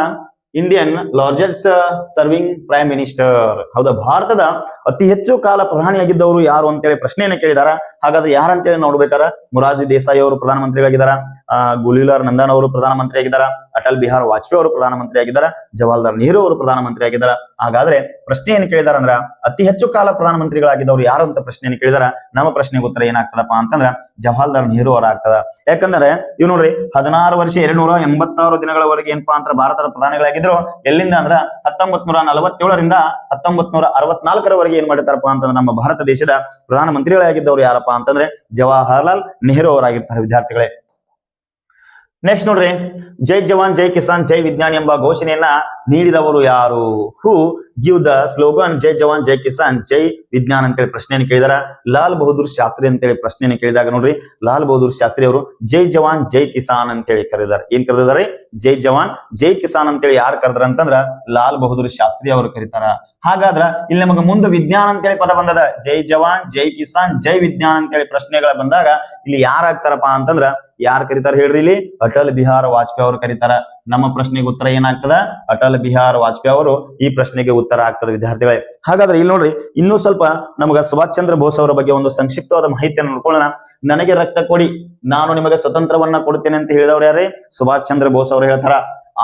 Indian largest serving prime minister? ಹೌದಾ, ಭಾರತದ ಅತಿ ಹೆಚ್ಚು ಕಾಲ ಪ್ರಧಾನಿಯಾಗಿದ್ದವರು ಯಾರು ಅಂತೇಳಿ ಪ್ರಶ್ನೆಯನ್ನ ಕೇಳಿದಾರ. ಹಾಗಾದ್ರೆ ಯಾರಂತೇಳಿ ನೋಡ್ಬೇಕಾರ, ಮೊರಾರ್ಜಿ ದೇಸಾಯಿ ಅವರು ಪ್ರಧಾನಮಂತ್ರಿಯಾಗಿದ್ದಾರ, ಗುಲಿಲಾಲ್ ನಂದನ್ ಅವರು ಪ್ರಧಾನಮಂತ್ರಿ ಆಗಿದ್ದಾರ, ಅಟಲ್ ಬಿಹಾರ್ ವಾಜಪೇಯಿ ಅವರು ಪ್ರಧಾನಮಂತ್ರಿ ಆಗಿದ್ದಾರ, ಜವಾಹರ್ಲಾಲ್ ನೆಹರು ಅವರು ಪ್ರಧಾನಮಂತ್ರಿ ಆಗಿದ್ದಾರ. ಹಾಗಾದ್ರೆ ಪ್ರಶ್ನೆ ಏನ್ ಕೇಳಿದಾರ ಅಂದ್ರ ಅತಿ ಹೆಚ್ಚು ಕಾಲ ಪ್ರಧಾನಮಂತ್ರಿಗಳಾಗಿದ್ದವರು ಯಾರು ಅಂತ ಪ್ರಶ್ನೆಯನ್ನು ಕೇಳಿದಾರ. ನಮ್ಮ ಪ್ರಶ್ನೆಗೆ ಉತ್ತರ ಏನಾಗ್ತದಪ್ಪ ಅಂತಂದ್ರ ಜವಾಹರ್ಲಾಲ್ ನೆಹರು ಅವರ ಆಗ್ತದ. ಯಾಕಂದ್ರೆ ಇವ್ ನೋಡ್ರಿ, 16 ವರ್ಷ 286 ದಿನಗಳವರೆಗೆ ಏನಪ್ಪಾ ಅಂತ ಭಾರತದ ಪ್ರಧಾನಿಗಳಾಗಿದ್ರು. ಎಲ್ಲಿಂದ ಅಂದ್ರ 1947ರಿಂದ 1964ರವರೆಗೆ ಏನ್ ಮಾಡಿರ್ತಾರಪ್ಪ ಅಂತಂದ್ರೆ ನಮ್ಮ ಭಾರತ ದೇಶದ ಪ್ರಧಾನಮಂತ್ರಿಗಳಾಗಿದ್ದವರು ಯಾರಪ್ಪ ಅಂತಂದ್ರೆ ಜವಾಹರ್ಲಾಲ್ ನೆಹರು ಅವರಾಗಿರ್ತಾರೆ ವಿದ್ಯಾರ್ಥಿಗಳೇ. ನೆಕ್ಸ್ಟ್ ನೋಡ್ರಿ, ಜೈ ಜವಾನ್ ಜೈ ಕಿಸಾನ್ ಜೈ ವಿಜ್ಞಾನ್ ಎಂಬ ಘೋಷಣೆಯನ್ನ ನೀಡಿದವರು ಯಾರು? ಹೂ ಗಿವ್ ದ ಸ್ಲೋಗನ್ ಜೈ ಜವಾನ್ ಜೈ ಕಿಸಾನ್ ಜೈ ವಿಜ್ಞಾನ್ ಅಂತೇಳಿ ಪ್ರಶ್ನೆಯನ್ನು ಕೇಳಿದಾರ. ಲಾಲ್ ಬಹದ್ದೂರ್ ಶಾಸ್ತ್ರಿ ಅಂತೇಳಿ ಪ್ರಶ್ನೆಯನ್ನು ಕೇಳಿದಾಗ ನೋಡ್ರಿ, ಲಾಲ್ ಬಹದ್ದೂರ್ ಶಾಸ್ತ್ರಿ ಅವರು ಜೈ ಜವಾನ್ ಜೈ ಕಿಸಾನ್ ಅಂತೇಳಿ ಕರೆದಿದ್ದಾರೆ. ಏನ್ ಕರೆದಿದ್ದಾರೆ? ಜೈ ಜವಾನ್ ಜೈ ಕಿಸಾನ್ ಅಂತೇಳಿ ಯಾರು ಕರೆದ್ರ ಅಂತಂದ್ರ ಲಾಲ್ ಬಹದ್ದೂರ್ ಶಾಸ್ತ್ರಿ ಅವರು ಕರೀತಾರ. ಹಾಗಾದ್ರ ಇಲ್ಲಿ ನಮಗೆ ಮುಂದೆ ವಿಜ್ಞಾನ ಅಂತೇಳಿ ಪದ ಬಂದದ. ಜೈ ಜವಾನ್ ಜೈ ಕಿಸಾನ್ ಜೈ ವಿಜ್ಞಾನ್ ಅಂತೇಳಿ ಪ್ರಶ್ನೆಗಳ ಬಂದಾಗ ಇಲ್ಲಿ ಯಾರಾಗ್ತಾರಪ್ಪ ಅಂತಂದ್ರ ಯಾರು ಕರೀತಾರ ಹೇಳ್ರಿ? ಇಲ್ಲಿ ಅಟಲ್ ಬಿಹಾರ್ ವಾಜಪೇಯಿ ಅವರು ಕರೀತಾರ. ನಮ್ಮ ಪ್ರಶ್ನೆಗೆ ಉತ್ತರ ಏನಾಗ್ತದ? ಅಟಲ್ ಬಿಹಾರ್ ವಾಜಪೇಯಿ ಅವರು ಈ ಪ್ರಶ್ನೆಗೆ ಉತ್ತರ ಆಗ್ತದೆ ವಿದ್ಯಾರ್ಥಿಗಳೇ. ಹಾಗಾದ್ರೆ ಇಲ್ಲಿ ನೋಡ್ರಿ, ಇನ್ನೂ ಸ್ವಲ್ಪ ನಮಗ ಸುಭಾಷ್ ಚಂದ್ರ ಬೋಸ್ ಅವರ ಬಗ್ಗೆ ಒಂದು ಸಂಕ್ಷಿಪ್ತವಾದ ಮಾಹಿತಿಯನ್ನು ನೋಡ್ಕೊಳ್ಳೋಣ. ನನಗೆ ರಕ್ತ ಕೊಡಿ, ನಾನು ನಿಮಗೆ ಸ್ವತಂತ್ರವನ್ನ ಕೊಡ್ತೇನೆ ಅಂತ ಹೇಳಿದವ್ರು ಯಾರೇ? ಸುಭಾಷ್ ಚಂದ್ರ ಬೋಸ್ ಅವರು ಹೇಳ್ತಾರ.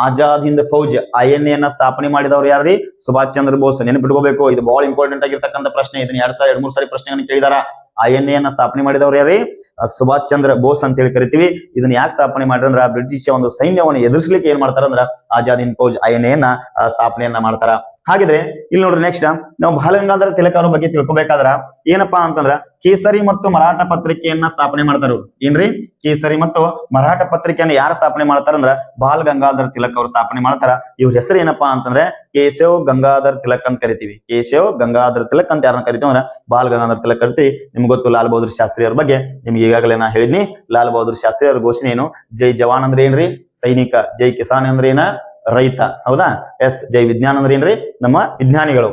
ಆಜಾದ್ ಹಿಂದ್ ಫೌಜ್ INA ಯನ್ನ ಸ್ಥಾಪನೆ ಮಾಡಿದವ್ರು ಯಾರ್ರಿ? ಸುಭಾಷ್ ಚಂದ್ರ ಬೋಸ್. ನೆನಪಿಟ್ಕೋಬೇಕು, ಇದು ಬಹಳ ಇಂಪಾರ್ಟೆಂಟ್ ಆಗಿರ್ತಕ್ಕಂಥ ಪ್ರಶ್ನೆ. ಇದನ್ನ 2-3 ಸಾರಿ ಪ್ರಶ್ನೆಗಳನ್ನು ಕೇಳಿದಾರ. INA ಯನ್ನ ಸ್ಥಾಪನೆ ಮಾಡಿದವ್ರು ಯಾರೇ? ಸುಭಾಷ್ ಚಂದ್ರ ಬೋಸ್ ಅಂತ ಹೇಳಿ ಕರಿತೀವಿ. ಇದನ್ನ ಯಾಕೆ ಸ್ಥಾಪನೆ ಮಾಡ್ರ ಅಂದ್ರ ಬ್ರಿಟಿಷ್ ಒಂದು ಸೈನ್ಯವನ್ನು ಎದುರಿಸಲಿಕ್ಕೆ ಏನ್ ಮಾಡ್ತಾರ ಅಂದ್ರ ಆಜಾದ್ ಹಿಂದ್ ಫೌಜ್ INA ಯನ್ನ ಸ್ಥಾಪನೆಯನ್ನ ಮಾಡ್ತಾರ. ಹಾಗಿದ್ರೆ ಇಲ್ಲಿ ನೋಡ್ರಿ, ನೆಕ್ಸ್ಟ್ ನಾವು ಬಾಲ ಗಂಗಾಧರ ತಿಲಕ್ ಅವ್ರ ಬಗ್ಗೆ ತಿಳ್ಕೊಬೇಕಾದ್ರ ಏನಪ್ಪಾ ಅಂತಂದ್ರ ಕೇಸರಿ ಮತ್ತು ಮರಾಠ ಪತ್ರಿಕೆಯನ್ನ ಸ್ಥಾಪನೆ ಮಾಡ್ತಾರ. ಏನ್ರಿ? ಕೇಸರಿ ಮತ್ತು ಮರಾಠ ಪತ್ರಿಕೆಯನ್ನ ಯಾರು ಸ್ಥಾಪನೆ ಮಾಡ್ತಾರಂದ್ರ ಬಾಲ್ ಗಂಗಾಧರ್ ತಿಲಕ್ ಅವರು ಸ್ಥಾಪನೆ ಮಾಡ್ತಾರ. ಇವ್ರ ಹೆಸರು ಏನಪ್ಪಾ ಅಂತಂದ್ರೆ ಕೇಶವ್ ಗಂಗಾಧರ್ ತಿಲಕ್ ಅಂತ ಕರಿತೀವಿ. ಕೇಶವ್ ಗಂಗಾಧರ್ ತಿಲಕ್ ಅಂತ ಯಾರನ್ನ ಕರಿತೀವಿ ಅಂದ್ರ ಬಾಲ್ ಗಂಗಾಧರ್ ತಿಲಕ್ ಕರಿತೀವಿ. ನಿಮ್ಗೆ ಗೊತ್ತು ಲಾಲ್ ಬಹದ್ದೂರ್ ಶಾಸ್ತ್ರಿ ಅವ್ರ ಬಗ್ಗೆ ನಿಮ್ಗೆ ಈಗಾಗಲೇ ನಾ ಹೇಳಿದ್ನಿ. ಲಾಲ್ ಬಹದ್ದೂರ್ ಶಾಸ್ತ್ರಿ ಅವ್ರ ಘೋಷಣೆ ಏನು? ಜೈ ಜವಾನ್ ಅಂದ್ರೆ ಏನ್ರಿ? ಸೈನಿಕ. ಜೈ ಕಿಸಾನ್ ಅಂದ್ರೆ ಏನ? ರೈತ. ಹೌದಾ? ಎಸ್. ಜೈ ವಿಜ್ಞಾನ್ ಅಂದ್ರೆ ಏನ್ರಿ? ನಮ್ಮ ವಿಜ್ಞಾನಿಗಳು.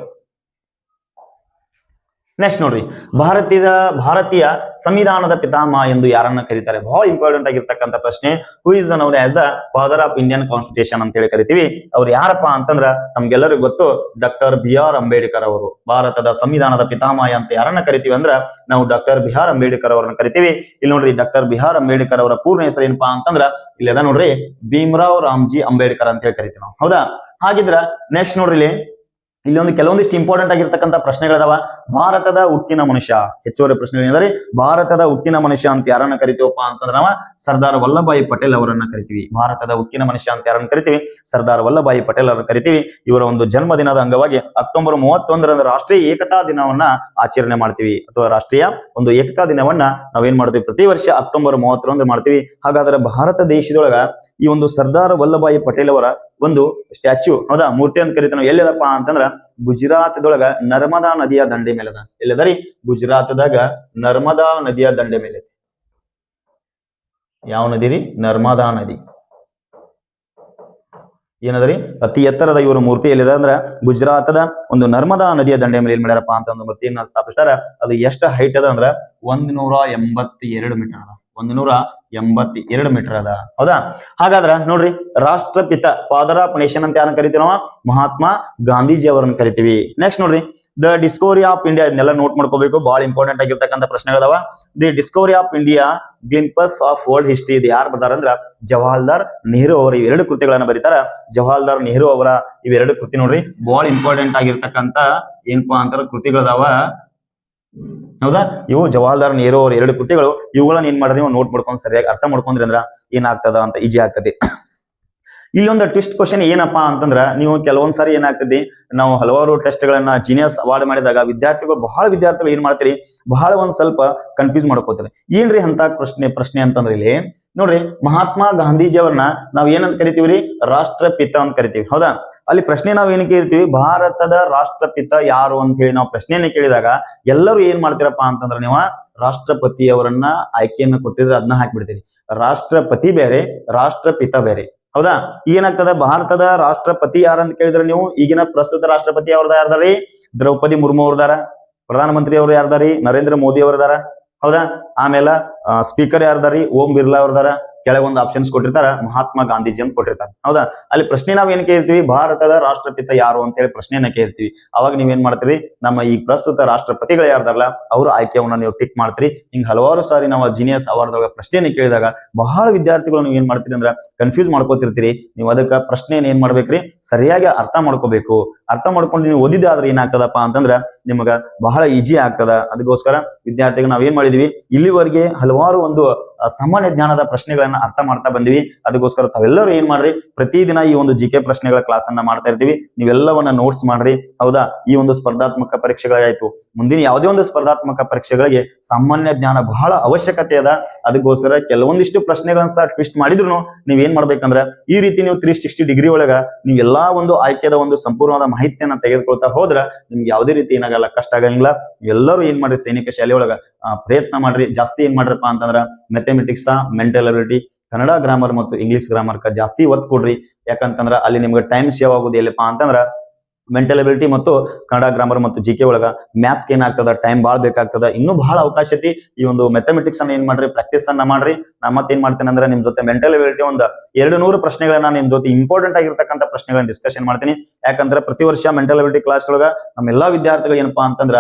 ನೆಕ್ಸ್ಟ್ ನೋಡ್ರಿ, ಭಾರತೀಯ ಸಂವಿಧಾನದ ಪಿತಾಮಹ ಎಂದು ಯಾರನ್ನ ಕರೀತಾರೆ? ಬಹಳ ಇಂಪಾರ್ಟೆಂಟ್ ಆಗಿರ್ತಕ್ಕಂಥ ಪ್ರಶ್ನೆ. Who is known as the father of Indian constitution ಅಂತ ಹೇಳಿ ಕರಿತೀವಿ. ಅವ್ರು ಯಾರಪ್ಪ ಅಂತಂದ್ರ ನಮ್ಗೆಲ್ಲರಿಗೂ ಗೊತ್ತು, ಡಾಕ್ಟರ್ BR ಅಂಬೇಡ್ಕರ್ ಅವರು. ಭಾರತದ ಸಂವಿಧಾನದ ಪಿತಾಮಹ ಅಂತ ಯಾರನ್ನ ಕರಿತೀವಿ ಅಂದ್ರ ನಾವು ಡಾಕ್ಟರ್ BR ಅಂಬೇಡ್ಕರ್ ಅವರನ್ನ ಕರಿತೀವಿ. ಇಲ್ಲಿ ನೋಡ್ರಿ, ಡಾಕ್ಟರ್ BR ಅಂಬೇಡ್ಕರ್ ಅವರ ಪೂರ್ಣ ಹೆಸರು ಏನಪ್ಪಾ ಅಂತಂದ್ರ ಇಲ್ಲಿ ಅದ ನೋಡ್ರಿ, ಭೀಮರಾವ್ ರಾಮ್ಜಿ ಅಂಬೇಡ್ಕರ್ ಅಂತ ಹೇಳಿ ಕರಿತೀವಿ ನಾವು. ಹೌದಾ? ಹಾಗಿದ್ರ ನೆಕ್ಸ್ಟ್ ನೋಡ್ರಿ, ಇಲ್ಲಿ ಒಂದು ಕೆಲವೊಂದಿಷ್ಟು ಇಂಪಾರ್ಟೆಂಟ್ ಆಗಿರ್ತಕ್ಕಂಥ ಪ್ರಶ್ನೆಗಳದಾವ. ಭಾರತದ ಹುಟ್ಟಿನ ಮನುಷ್ಯ, ಹೆಚ್ಚುವರಿ ಪ್ರಶ್ನೆಗಳಿದ್ದಾರೆ. ಭಾರತದ ಹುಟ್ಟಿನ ಮನುಷ್ಯ ಅಂತ ಯಾರನ್ನ ಕರಿತೀವಪ್ಪ ಅಂತಂದ್ರೆ ನಾವು ಸರ್ದಾರ್ ವಲ್ಲಭಾಯಿ ಪಟೇಲ್ ಅವರನ್ನ ಕರಿತೀವಿ. ಭಾರತದ ಹುಟ್ಟಿನ ಮನುಷ್ಯ ಅಂತ ಯಾರನ್ನ ಕರಿತೀವಿ? ಸರ್ದಾರ್ ವಲ್ಲಭಾಯಿ ಪಟೇಲ್ ಅವರನ್ನ ಕರಿತೀವಿ. ಇವರ ಒಂದು ಜನ್ಮ ದಿನದ ಅಂಗವಾಗಿ ಅಕ್ಟೋಬರ್ 31ರಂದು ರಾಷ್ಟ್ರೀಯ ಏಕತಾ ದಿನವನ್ನ ಆಚರಣೆ ಮಾಡ್ತೀವಿ, ಅಥವಾ ರಾಷ್ಟ್ರೀಯ ಒಂದು ಏಕತಾ ದಿನವನ್ನ ನಾವೇನ್ ಮಾಡ್ತೀವಿ? ಪ್ರತಿ ವರ್ಷ ಅಕ್ಟೋಬರ್ 31ರಂದು ಮಾಡ್ತೀವಿ. ಹಾಗಾದ್ರೆ ಭಾರತ ದೇಶದೊಳಗ ಈ ಒಂದು ಸರ್ದಾರ್ ವಲ್ಲಭಾಯಿ ಪಟೇಲ್ ಅವರ ಒಂದು ಸ್ಟ್ಯಾಚ್ಯೂ, ಹೌದಾ, ಮೂರ್ತಿ ಅಂತ ಕರಿತೀವಿ ನಾವು, ಎಲ್ಲಿದಪ್ಪ ಅಂತಂದ್ರ ಗುಜರಾತದೊಳಗ ನರ್ಮದಾ ನದಿಯ ದಂಡೆ ಮೇಲೆ ಅದ. ಎಲ್ಲದರಿ? ಗುಜರಾತದಾಗ ನರ್ಮದಾ ನದಿಯ ದಂಡೆ ಮೇಲೆ. ಯಾವ ನದಿ ರೀ? ನರ್ಮದಾ ನದಿ. ಏನದ್ರಿ ಅತಿ ಎತ್ತರದ ಇವರು ಮೂರ್ತಿ ಎಲ್ಲಿದೆ ಅಂದ್ರ ಗುಜರಾತದ ಒಂದು ನರ್ಮದಾ ನದಿಯ ದಂಡೆಯ ಮೇಲೆ ಏನ್ ಮಾಡ್ಯಾರಪ್ಪ ಅಂತ ಒಂದು ಮೂರ್ತಿಯನ್ನ ಸ್ಥಾಪಿಸ್ತಾರ. ಅದು ಎಷ್ಟು ಹೈಟ್ ಅದ ಅಂದ್ರ 182 ಮೀಟರ್ ಅದ. 182 ಮೀಟರ್ ಅದ. ಹೌದಾ? ಹಾಗಾದ್ರ ನೋಡ್ರಿ, ರಾಷ್ಟ್ರಪಿತ ಫಾದರ್ ಆಫ್ ನೇಷನ್ ಅಂತ ಯಾರನ್ನ ಕರಿತೀವಿ ನಾವು? ಮಹಾತ್ಮ ಗಾಂಧೀಜಿ ಅವರನ್ನ ಕರಿತೀವಿ. ನೆಕ್ಸ್ಟ್ ನೋಡ್ರಿ, ದ ಡಿಸ್ಕವರಿ ಆಫ್ ಇಂಡಿಯಾ, ಇದನ್ನೆಲ್ಲ ನೋಟ್ ಮಾಡ್ಕೋಬೇಕು, ಬಹಳ ಇಂಪಾರ್ಟೆಂಟ್ ಆಗಿರ್ತಕ್ಕಂಥ ಪ್ರಶ್ನೆಗಳದಾವ. The discovery of India glimpses of world history, ಇದು ಯಾರು ಬರ್ತಾರ ಅಂದ್ರ ಜವಾಹರ್ಲಾಲ್ ನೆಹರು ಅವರು ಇವೆರಡು ಕೃತಿಗಳನ್ನ ಬರೀತಾರ. ಜವಾಹರ್ಲಾಲ್ ನೆಹರು ಅವರ ಇವೆರಡು ಕೃತಿ ನೋಡ್ರಿ ಬಹಳ ಇಂಪಾರ್ಟೆಂಟ್ ಆಗಿರ್ತಕ್ಕಂಥ ಏನಪ್ಪಾ ಅಂತಾರ ಕೃತಿಗಳದಾವ. ಹೌದಾ? ಇವು ಜವಾಹರ್ಲಾಲ್ ನೆಹರು ಅವರ ಎರಡು ಕೃತಿಗಳು. ಇವುಗಳನ್ನ ಏನ್ ಮಾಡ್ರಿ ನೀವು ನೋಟ್ ಮಾಡ್ಕೊಂಡು ಸರಿಯಾಗಿ ಅರ್ಥ ಮಾಡ್ಕೊಂಡ್ರಿ ಅಂದ್ರ ಏನಾಗ್ತದ ಅಂತ ಈಜಿ ಆಗ್ತದೆ. ಇಲ್ಲೊಂದು ಟ್ವಿಸ್ಟ್ ಕ್ವಶನ್ ಏನಪ್ಪಾ ಅಂತಂದ್ರ, ನೀವು ಕೆಲವೊಂದ್ಸಾರಿ ಏನಾಗ್ತದೆ, ನಾವು ಹಲವಾರು ಟೆಸ್ಟ್ ಗಳನ್ನ ಜೀನಿಯಸ್ ಅವಾರ್ಡ್ ಮಾಡಿದಾಗ ಬಹಳ ವಿದ್ಯಾರ್ಥಿಗಳು ಏನ್ ಮಾಡ್ತೀರಿ, ಬಹಳ ಒಂದ್ ಸ್ವಲ್ಪ ಕನ್ಫ್ಯೂಸ್ ಮಾಡ್ಕೋತಾರೆ. ಏನ್ರಿ ಅಂತ ಪ್ರಶ್ನೆ ಅಂತಂದ್ರೆ ಇಲ್ಲಿ ನೋಡ್ರಿ, ಮಹಾತ್ಮ ಗಾಂಧೀಜಿ ಅವ್ರನ್ನ ನಾವ್ ಏನಂತ ಕರಿತೀವ್ರಿ? ರಾಷ್ಟ್ರಪಿತ ಅಂತ ಕರಿತೀವಿ. ಹೌದಾ? ಅಲ್ಲಿ ಪ್ರಶ್ನೆ ನಾವ್ ಏನ್ ಕೇಳ್ತೀವಿ? ಭಾರತದ ರಾಷ್ಟ್ರಪಿತ ಯಾರು ಅಂತ ಹೇಳಿ ನಾವು ಪ್ರಶ್ನೆಯನ್ನ ಕೇಳಿದಾಗ ಎಲ್ಲರೂ ಏನ್ ಮಾಡ್ತೀರಪ್ಪ ಅಂತಂದ್ರೆ, ನೀವು ರಾಷ್ಟ್ರಪತಿ ಅವರನ್ನ ಆಯ್ಕೆಯನ್ನ ಕೊಟ್ಟಿದ್ರೆ ಅದನ್ನ ಹಾಕ್ಬಿಡ್ತೀರಿ. ರಾಷ್ಟ್ರಪತಿ ಬೇರೆ, ರಾಷ್ಟ್ರಪಿತ ಬೇರೆ. ಹೌದಾ? ಏನಾಗ್ತದ, ಭಾರತದ ರಾಷ್ಟ್ರಪತಿ ಯಾರಂತ ಕೇಳಿದ್ರೆ ನೀವು ಈಗಿನ ಪ್ರಸ್ತುತ ರಾಷ್ಟ್ರಪತಿ ಅವ್ರದ ಯಾರ್ದಾರಿ? ದ್ರೌಪದಿ ಮುರ್ಮು ಅವ್ರದಾರ. ಪ್ರಧಾನಮಂತ್ರಿ ಅವರು ಯಾರ್ದಾರಿ? ನರೇಂದ್ರ ಮೋದಿ ಅವ್ರದಾರ. ಹೌದಾ? ಆಮೇಲೆ ಸ್ಪೀಕರ್ ಯಾರ್ದಾರಿ? ಓಂ ಬಿರ್ಲಾ ಅವ್ರದಾರ. ಕೆಳಗೊಂದು ಆಪ್ಷನ್ಸ್ ಕೊಟ್ಟಿರ್ತಾರ, ಮಹಾತ್ಮ ಗಾಂಧೀಜಿ ಅಂತ ಕೊಟ್ಟಿರ್ತಾರೆ. ಹೌದಾ? ಅಲ್ಲಿ ಪ್ರಶ್ನೆ ನಾವ್ ಏನ್ ಕೇಳ್ತೀವಿ? ಭಾರತದ ರಾಷ್ಟ್ರಪಿತ ಯಾರು ಅಂತ ಹೇಳಿ ಪ್ರಶ್ನೆಯನ್ನ ಕೇಳ್ತೀವಿ. ಅವಾಗ ನೀವೇನ್ ಮಾಡ್ತೀರಿ? ನಮ್ಮ ಈ ಪ್ರಸ್ತುತ ರಾಷ್ಟ್ರಪತಿಗಳು ಯಾರ್ದಾರಲ್ಲ ಅವ್ರ ಆಯ್ಕೆಯನ್ನ ನೀವು ಟಿಕ್ ಮಾಡ್ತೀರಿ. ಹಿಂಗ್ ಹಲವಾರು ಸಾರಿ ನಾವು ಜೀನಿಯಸ್ ಅವಾರ್ಡ್ ಪ್ರಶ್ನೆಯನ್ನ ಕೇಳಿದಾಗ ಬಹಳ ವಿದ್ಯಾರ್ಥಿಗಳು ನೀವು ಏನ್ ಮಾಡ್ತೀರಿ ಅಂದ್ರ ಕನ್ಫ್ಯೂಸ್ ಮಾಡ್ಕೋತಿರ್ತೀರಿ. ನೀವು ಅದಕ್ಕ ಪ್ರಶ್ನೆಯನ್ನ ಏನ್ ಮಾಡ್ಬೇಕ್ರಿ? ಸರಿಯಾಗಿ ಅರ್ಥ ಮಾಡ್ಕೋಬೇಕು. ಅರ್ಥ ಮಾಡ್ಕೊಂಡು ನೀವು ಓದಿದಾದ್ರೆ ಏನಾಗ್ತದಪ್ಪ ಅಂತಂದ್ರ ನಿಮಗ ಬಹಳ ಈಜಿ ಆಗ್ತದ. ಅದಕ್ಕೋಸ್ಕರ ವಿದ್ಯಾರ್ಥಿಗಳು ನಾವ್ ಏನ್ ಮಾಡಿದ್ವಿ, ಇಲ್ಲಿವರೆಗೆ ಹಲವಾರು ಒಂದು ಸಾಮಾನ್ಯ ಜ್ಞಾನದ ಪ್ರಶ್ನೆಗಳನ್ನ ಅರ್ಥ ಮಾಡ್ತಾ ಬಂದಿವಿ. ಅದಕ್ಕೋಸ್ಕರ ತಾವೆಲ್ಲರೂ ಏನ್ ಮಾಡ್ರಿ, ಪ್ರತಿದಿನ ಈ ಒಂದು ಜಿಕೆ ಪ್ರಶ್ನೆಗಳ ಕ್ಲಾಸ್ ಅನ್ನ ಮಾಡ್ತಾ ಇರ್ತೀವಿ. ನೀವೆಲ್ಲವನ್ನ ನೋಟ್ಸ್ ಮಾಡ್ರಿ. ಹೌದಾ? ಈ ಒಂದು ಸ್ಪರ್ಧಾತ್ಮಕ ಪರೀಕ್ಷೆಗಳಾಯ್ತು, ಮುಂದಿನ ಯಾವುದೇ ಒಂದು ಸ್ಪರ್ಧಾತ್ಮಕ ಪರೀಕ್ಷೆಗಳಿಗೆ ಸಾಮಾನ್ಯ ಜ್ಞಾನ ಬಹಳ ಅವಶ್ಯಕತೆ ಅದ. ಅದಕ್ಕೋಸ್ಕರ ಕೆಲವೊಂದಿಷ್ಟು ಪ್ರಶ್ನೆಗಳನ್ನ ಸಹ ಟ್ವಿಸ್ಟ್ ಮಾಡಿದ್ರು ನೀವ್ ಏನ್ ಮಾಡ್ಬೇಕಂದ್ರ ಈ ರೀತಿ ನೀವು 360 ಡಿಗ್ರಿ ಒಳಗ ನೀವು ಎಲ್ಲಾ ಒಂದು ಆಯ್ಕೆದ ಒಂದು ಸಂಪೂರ್ಣವಾದ ಮಾಹಿತಿಯನ್ನ ತೆಗೆದುಕೊಳ್ತಾ ಹೋದ್ರ ನಿಮ್ಗೆ ಯಾವುದೇ ರೀತಿ ಏನಾಗಲ್ಲ, ಕಷ್ಟ ಆಗಂಗಿಲ್ಲ. ಎಲ್ಲರೂ ಏನ್ ಮಾಡ್ರಿ, ಸೈನಿಕ ಶಾಲೆ ಒಳಗ ಪ್ರಯತ್ನ ಮಾಡ್ರಿ. ಜಾಸ್ತಿ ಏನ್ ಮಾಡ್ರಪ್ಪ ಅಂತಂದ್ರ mathematics, mental ability, Kannada grammar ಮತ್ತು ಇಂಗ್ಲಿಷ್ ಗ್ರಾಮರ್ ಜಾಸ್ತಿ ಒತ್ತು ಕೊಡ್ರಿ. ಯಾಕಂತಂದ್ರ ಅಲ್ಲಿ ನಿಮ್ಗೆ ಟೈಮ್ ಸೇವ್ ಆಗುದು ಎಲ್ಲಪ್ಪ ಅಂತಂದ್ರ ಮೆಂಟಲ್ ಅಬಿಲಿಟಿ ಮತ್ತು ಕನ್ನಡ ಗ್ರಾಮರ್ ಮತ್ತು ಜಿಕೆ ಒಳಗ ಮ್ಯಾಥ್ಸ್ ಏನಾಗ್ತದ, ಟೈಮ್ ಬಾಳ್ ಬೇಕಾಗ್ತದ. ಇನ್ನೂ ಬಹಳ ಅವಕಾಶ ಐತಿ. ಈ ಒಂದು ಮ್ಯಾಥಮೆಟಿಕ್ಸ್ ಅನ್ನ ಏನ್ ಮಾಡ್ರಿ, ಪ್ರಾಕ್ಟೀಸ್ ಅನ್ನ ಮಾಡ್ರಿ. ನಾ ಮತ್ತೇನ್ ಮಾಡ್ತೇನೆ ಅಂದ್ರೆ ನಿಮ್ ಜೊತೆ ಮೆಂಟಲ್ ಅಬಿಲಿಟಿ ಒಂದು 200 ಪ್ರಶ್ನೆಗಳನ್ನ ನಿಮ್ ಜೊತೆ ಇಂಪಾರ್ಟೆಂಟ್ ಆಗಿರ್ತಕ್ಕಂಥ ಪ್ರಶ್ನೆಗಳನ್ನ ಡಿಸ್ಕಷನ್ ಮಾಡ್ತೀನಿ. ಯಾಕಂದ್ರೆ ಪ್ರತಿ ವರ್ಷ ಮೆಂಟಲ್ ಅಬಿಲಿಟಿ ಕ್ಲಾಸ್ ಒಳಗ ನಮ್ಮೆಲ್ಲಾ ವಿದ್ಯಾರ್ಥಿಗಳು ಏನಪ್ಪಾ ಅಂತಂದ್ರ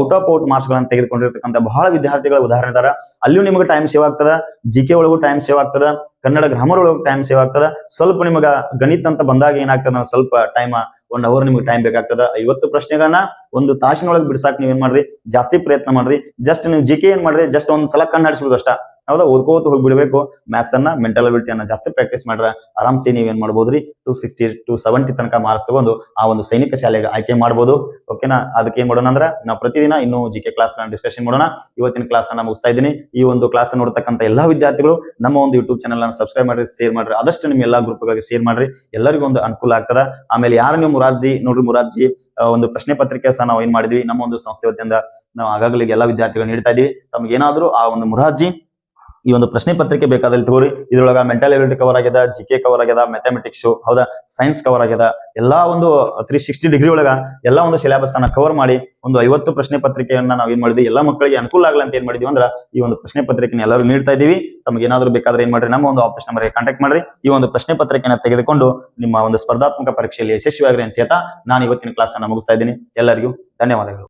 ಔಟ್ ಆಫ್ ಔಟ್ ಮಾರ್ಕ್ಸ್ ಗಳನ್ನ ತೆಗೆದುಕೊಂಡಿರ್ತಕ್ಕಂಥ ಬಹಳ ವಿದ್ಯಾರ್ಥಿಗಳ ಉದಾಹರಣೆ ಇದಾರ. ಅಲ್ಲಿಯೂ ನಿಮ್ಗೆ ಟೈಮ್ ಸೇವ್ ಆಗ್ತದ, ಜಿಕೆ ಒಳಗೂ ಟೈಮ್ ಸೇವ್ ಆಗ್ತದ, ಕನ್ನಡ ಗ್ರಾಮರ್ ಒಳಗೂ ಟೈಮ್ ಸೇವ್ ಆಗ್ತದ. ಸ್ವಲ್ಪ ನಿಮಗ ಗಣಿತ ಅಂತ ಬಂದಾಗ ಏನಾಗ್ತದ, ಸ್ವಲ್ಪ ಟೈಮ್ 1 ಅವರ್ ನಿಮ್ಗೆ ಟೈಮ್ ಬೇಕಾಗ್ತದ. 50 ಪ್ರಶ್ನೆಗಳನ್ನ ಒಂದು ತಾಸಿನೊಳಗೆ ಬಿಡ್ಸಾಕ್ ನೀವ್ ಏನ್ ಮಾಡ್ರಿ, ಜಾಸ್ತಿ ಪ್ರಯತ್ನ ಮಾಡ್ರಿ. ಜಸ್ಟ್ ನೀವು ಜಿಕೆ ಏನ್ ಮಾಡ್ರಿ, ಜಸ್ಟ್ ಒಂದ್ ಸಲ ಕಣ್ಣಾಡಿಸ್ಬೋದು ಅಷ್ಟ. ಹೌದಾ? ಓದ್ಕೋತ ಹೋಗಿ ಬಿಡ್ಬೇಕು. ಮ್ಯಾಥ್ಸ್ ಅನ್ನ, ಮೆಂಟಲ್ ಅಬಿಲಿಟಿ ಅನ್ನ ಜಾಸ್ತಿ ಪ್ರಾಕ್ಟೀಸ್ ಮಾಡ್ರ ಆರಾಮ್ಸೆ ನೀವೇನ್ ಮಾಡ್ಬೋದ್ರಿ, 260 to 70 ತನಕ ಮಾರ್ಕ್ಸ್ ತಗೊಂಡು ಆ ಒಂದು ಸೈನಿಕ ಶಾಲೆಗೆ ಆಯ್ಕೆ ಮಾಡ್ಬೋದು. ಓಕೆನಾ? ಅದಕ್ಕೆ ಏನ್ ಮಾಡೋಣ ಅಂದ್ರೆ ನಾವು ಪ್ರತಿದಿನ ಇನ್ನೂ ಜಿಕೆ ಕ್ಲಾಸ್ ಡಿಸ್ಕಷನ್ ಮಾಡೋಣ. ಇವತ್ತಿನ ಕ್ಲಾಸ್ ಅನ್ನ ಮುಗಿಸ್ತಾ ಇದ್ದೀನಿ. ಈ ಒಂದು ಕ್ಲಾಸ್ ನೋಡ್ತಕ್ಕಂಥ ಎಲ್ಲಾ ವಿದ್ಯಾರ್ಥಿಗಳು ನಮ್ಮ ಒಂದು ಯೂಟ್ಯೂಬ್ ಚಾನಲ್ ಅನ್ನು ಸಬ್ಸ್ಕ್ರೈಬ್ ಮಾಡ್ರಿ, ಶೇರ್ ಮಾಡ್ರಿ. ಆದಷ್ಟು ನಿಮ್ಮ ಎಲ್ಲಾ ಗ್ರೂಪ್ಗಳಿಗೆ ಶೇರ್ ಮಾಡ್ರಿ. ಎಲ್ಲರಿಗೂ ಒಂದು ಅನುಕೂಲ ಆಗ್ತದ. ಆಮೇಲೆ ಯಾರು ನೀವು ಮುರಾರ್ಜಿ ನೋಡ್ರಿ, ಮುರಾರ್ಜಿ ಒಂದು ಪ್ರಶ್ನೆ ಪತ್ರಿಕೆ ಸಹ ನಾವು ಏನ್ ಮಾಡಿದ್ವಿ, ನಮ್ಮ ಒಂದು ಸಂಸ್ಥೆ ವತಿಯಿಂದ ನಾವು ಆಗಾಗಲೇ ಎಲ್ಲಾ ವಿದ್ಯಾರ್ಥಿಗಳು ನೀಡ್ತಾ ಇದೀವಿ. ತಮ್ಗೆ ಏನಾದ್ರು ಆ ಒಂದು ಮುರಾರ್ಜಿ ಈ ಒಂದು ಪ್ರಶ್ನೆ ಪತ್ರಿಕೆ ಬೇಕಾದಲ್ಲಿ ತಗೋರಿ. ಇದ್ರೊಳಗ ಮೆಂಟಲ್ ಅಬಿಲಿಟಿ ಕವರ್ ಆಗ್ಯದ, ಜಿಕೆ ಕವರ್ ಆಗ್ಯದ, ಮ್ಯಾಥಮೆಟಿಕ್ಸ್, ಹೌದಾ, ಸೈನ್ಸ್ ಕವರ್ ಆಗ್ಯದ. ಎಲ್ಲಾ ಒಂದು 360 ಡಿಗ್ರಿ ಒಳಗ ಎಲ್ಲಾ ಒಂದು ಸಿಲೆಬಸ್ ಅನ್ನ ಕವರ್ ಮಾಡಿ ಒಂದು 50 ಪ್ರಶ್ನೆ ಪತ್ರಿಕೆಯನ್ನ ನಾವ್ ಏನ್ ಮಾಡಿದ್ವಿ, ಎಲ್ಲಾ ಮಕ್ಕಳಿಗೆ ಅನುಕೂಲ ಆಗಲ್ಲ ಅಂತ ಏನ್ ಮಾಡಿದ್ವಿ ಅಂದ್ರ ಈ ಒಂದು ಪ್ರಶ್ನೆ ಪತ್ರಿಕೆನ ಎಲ್ಲರೂ ನೀಡ್ತಾ ಇದೀವಿ. ತಮ್ಗೆ ಏನಾದ್ರು ಬೇಕಾದ್ರೆ ಏನ್ ಮಾಡ್ರಿ, ನಮ್ಮ ಒಂದು ಆಫೀಸ್ ನಂಬರ್ಗೆ ಕಾಂಟ್ಯಾಕ್ಟ್ ಮಾಡ್ರಿ. ಈ ಒಂದು ಪ್ರಶ್ನೆ ಪತ್ರಿಕೆನ ತೆಗೆದುಕೊಂಡು ನಿಮ್ಮ ಒಂದು ಸ್ಪರ್ಧಾತ್ಮಕ ಪರೀಕ್ಷೆಯಲ್ಲಿ ಯಶಸ್ವಿಯಾಗ್ರಿ ಅಂತ ಹೇಳ್ತಾ ನಾನು ಇವತ್ತಿನ ಕ್ಲಾಸ್ ಅನ್ನ ಮುಗಿಸ್ತಾ ಇದ್ದೀನಿ. ಎಲ್ಲರಿಗೂ ಧನ್ಯವಾದಗಳು.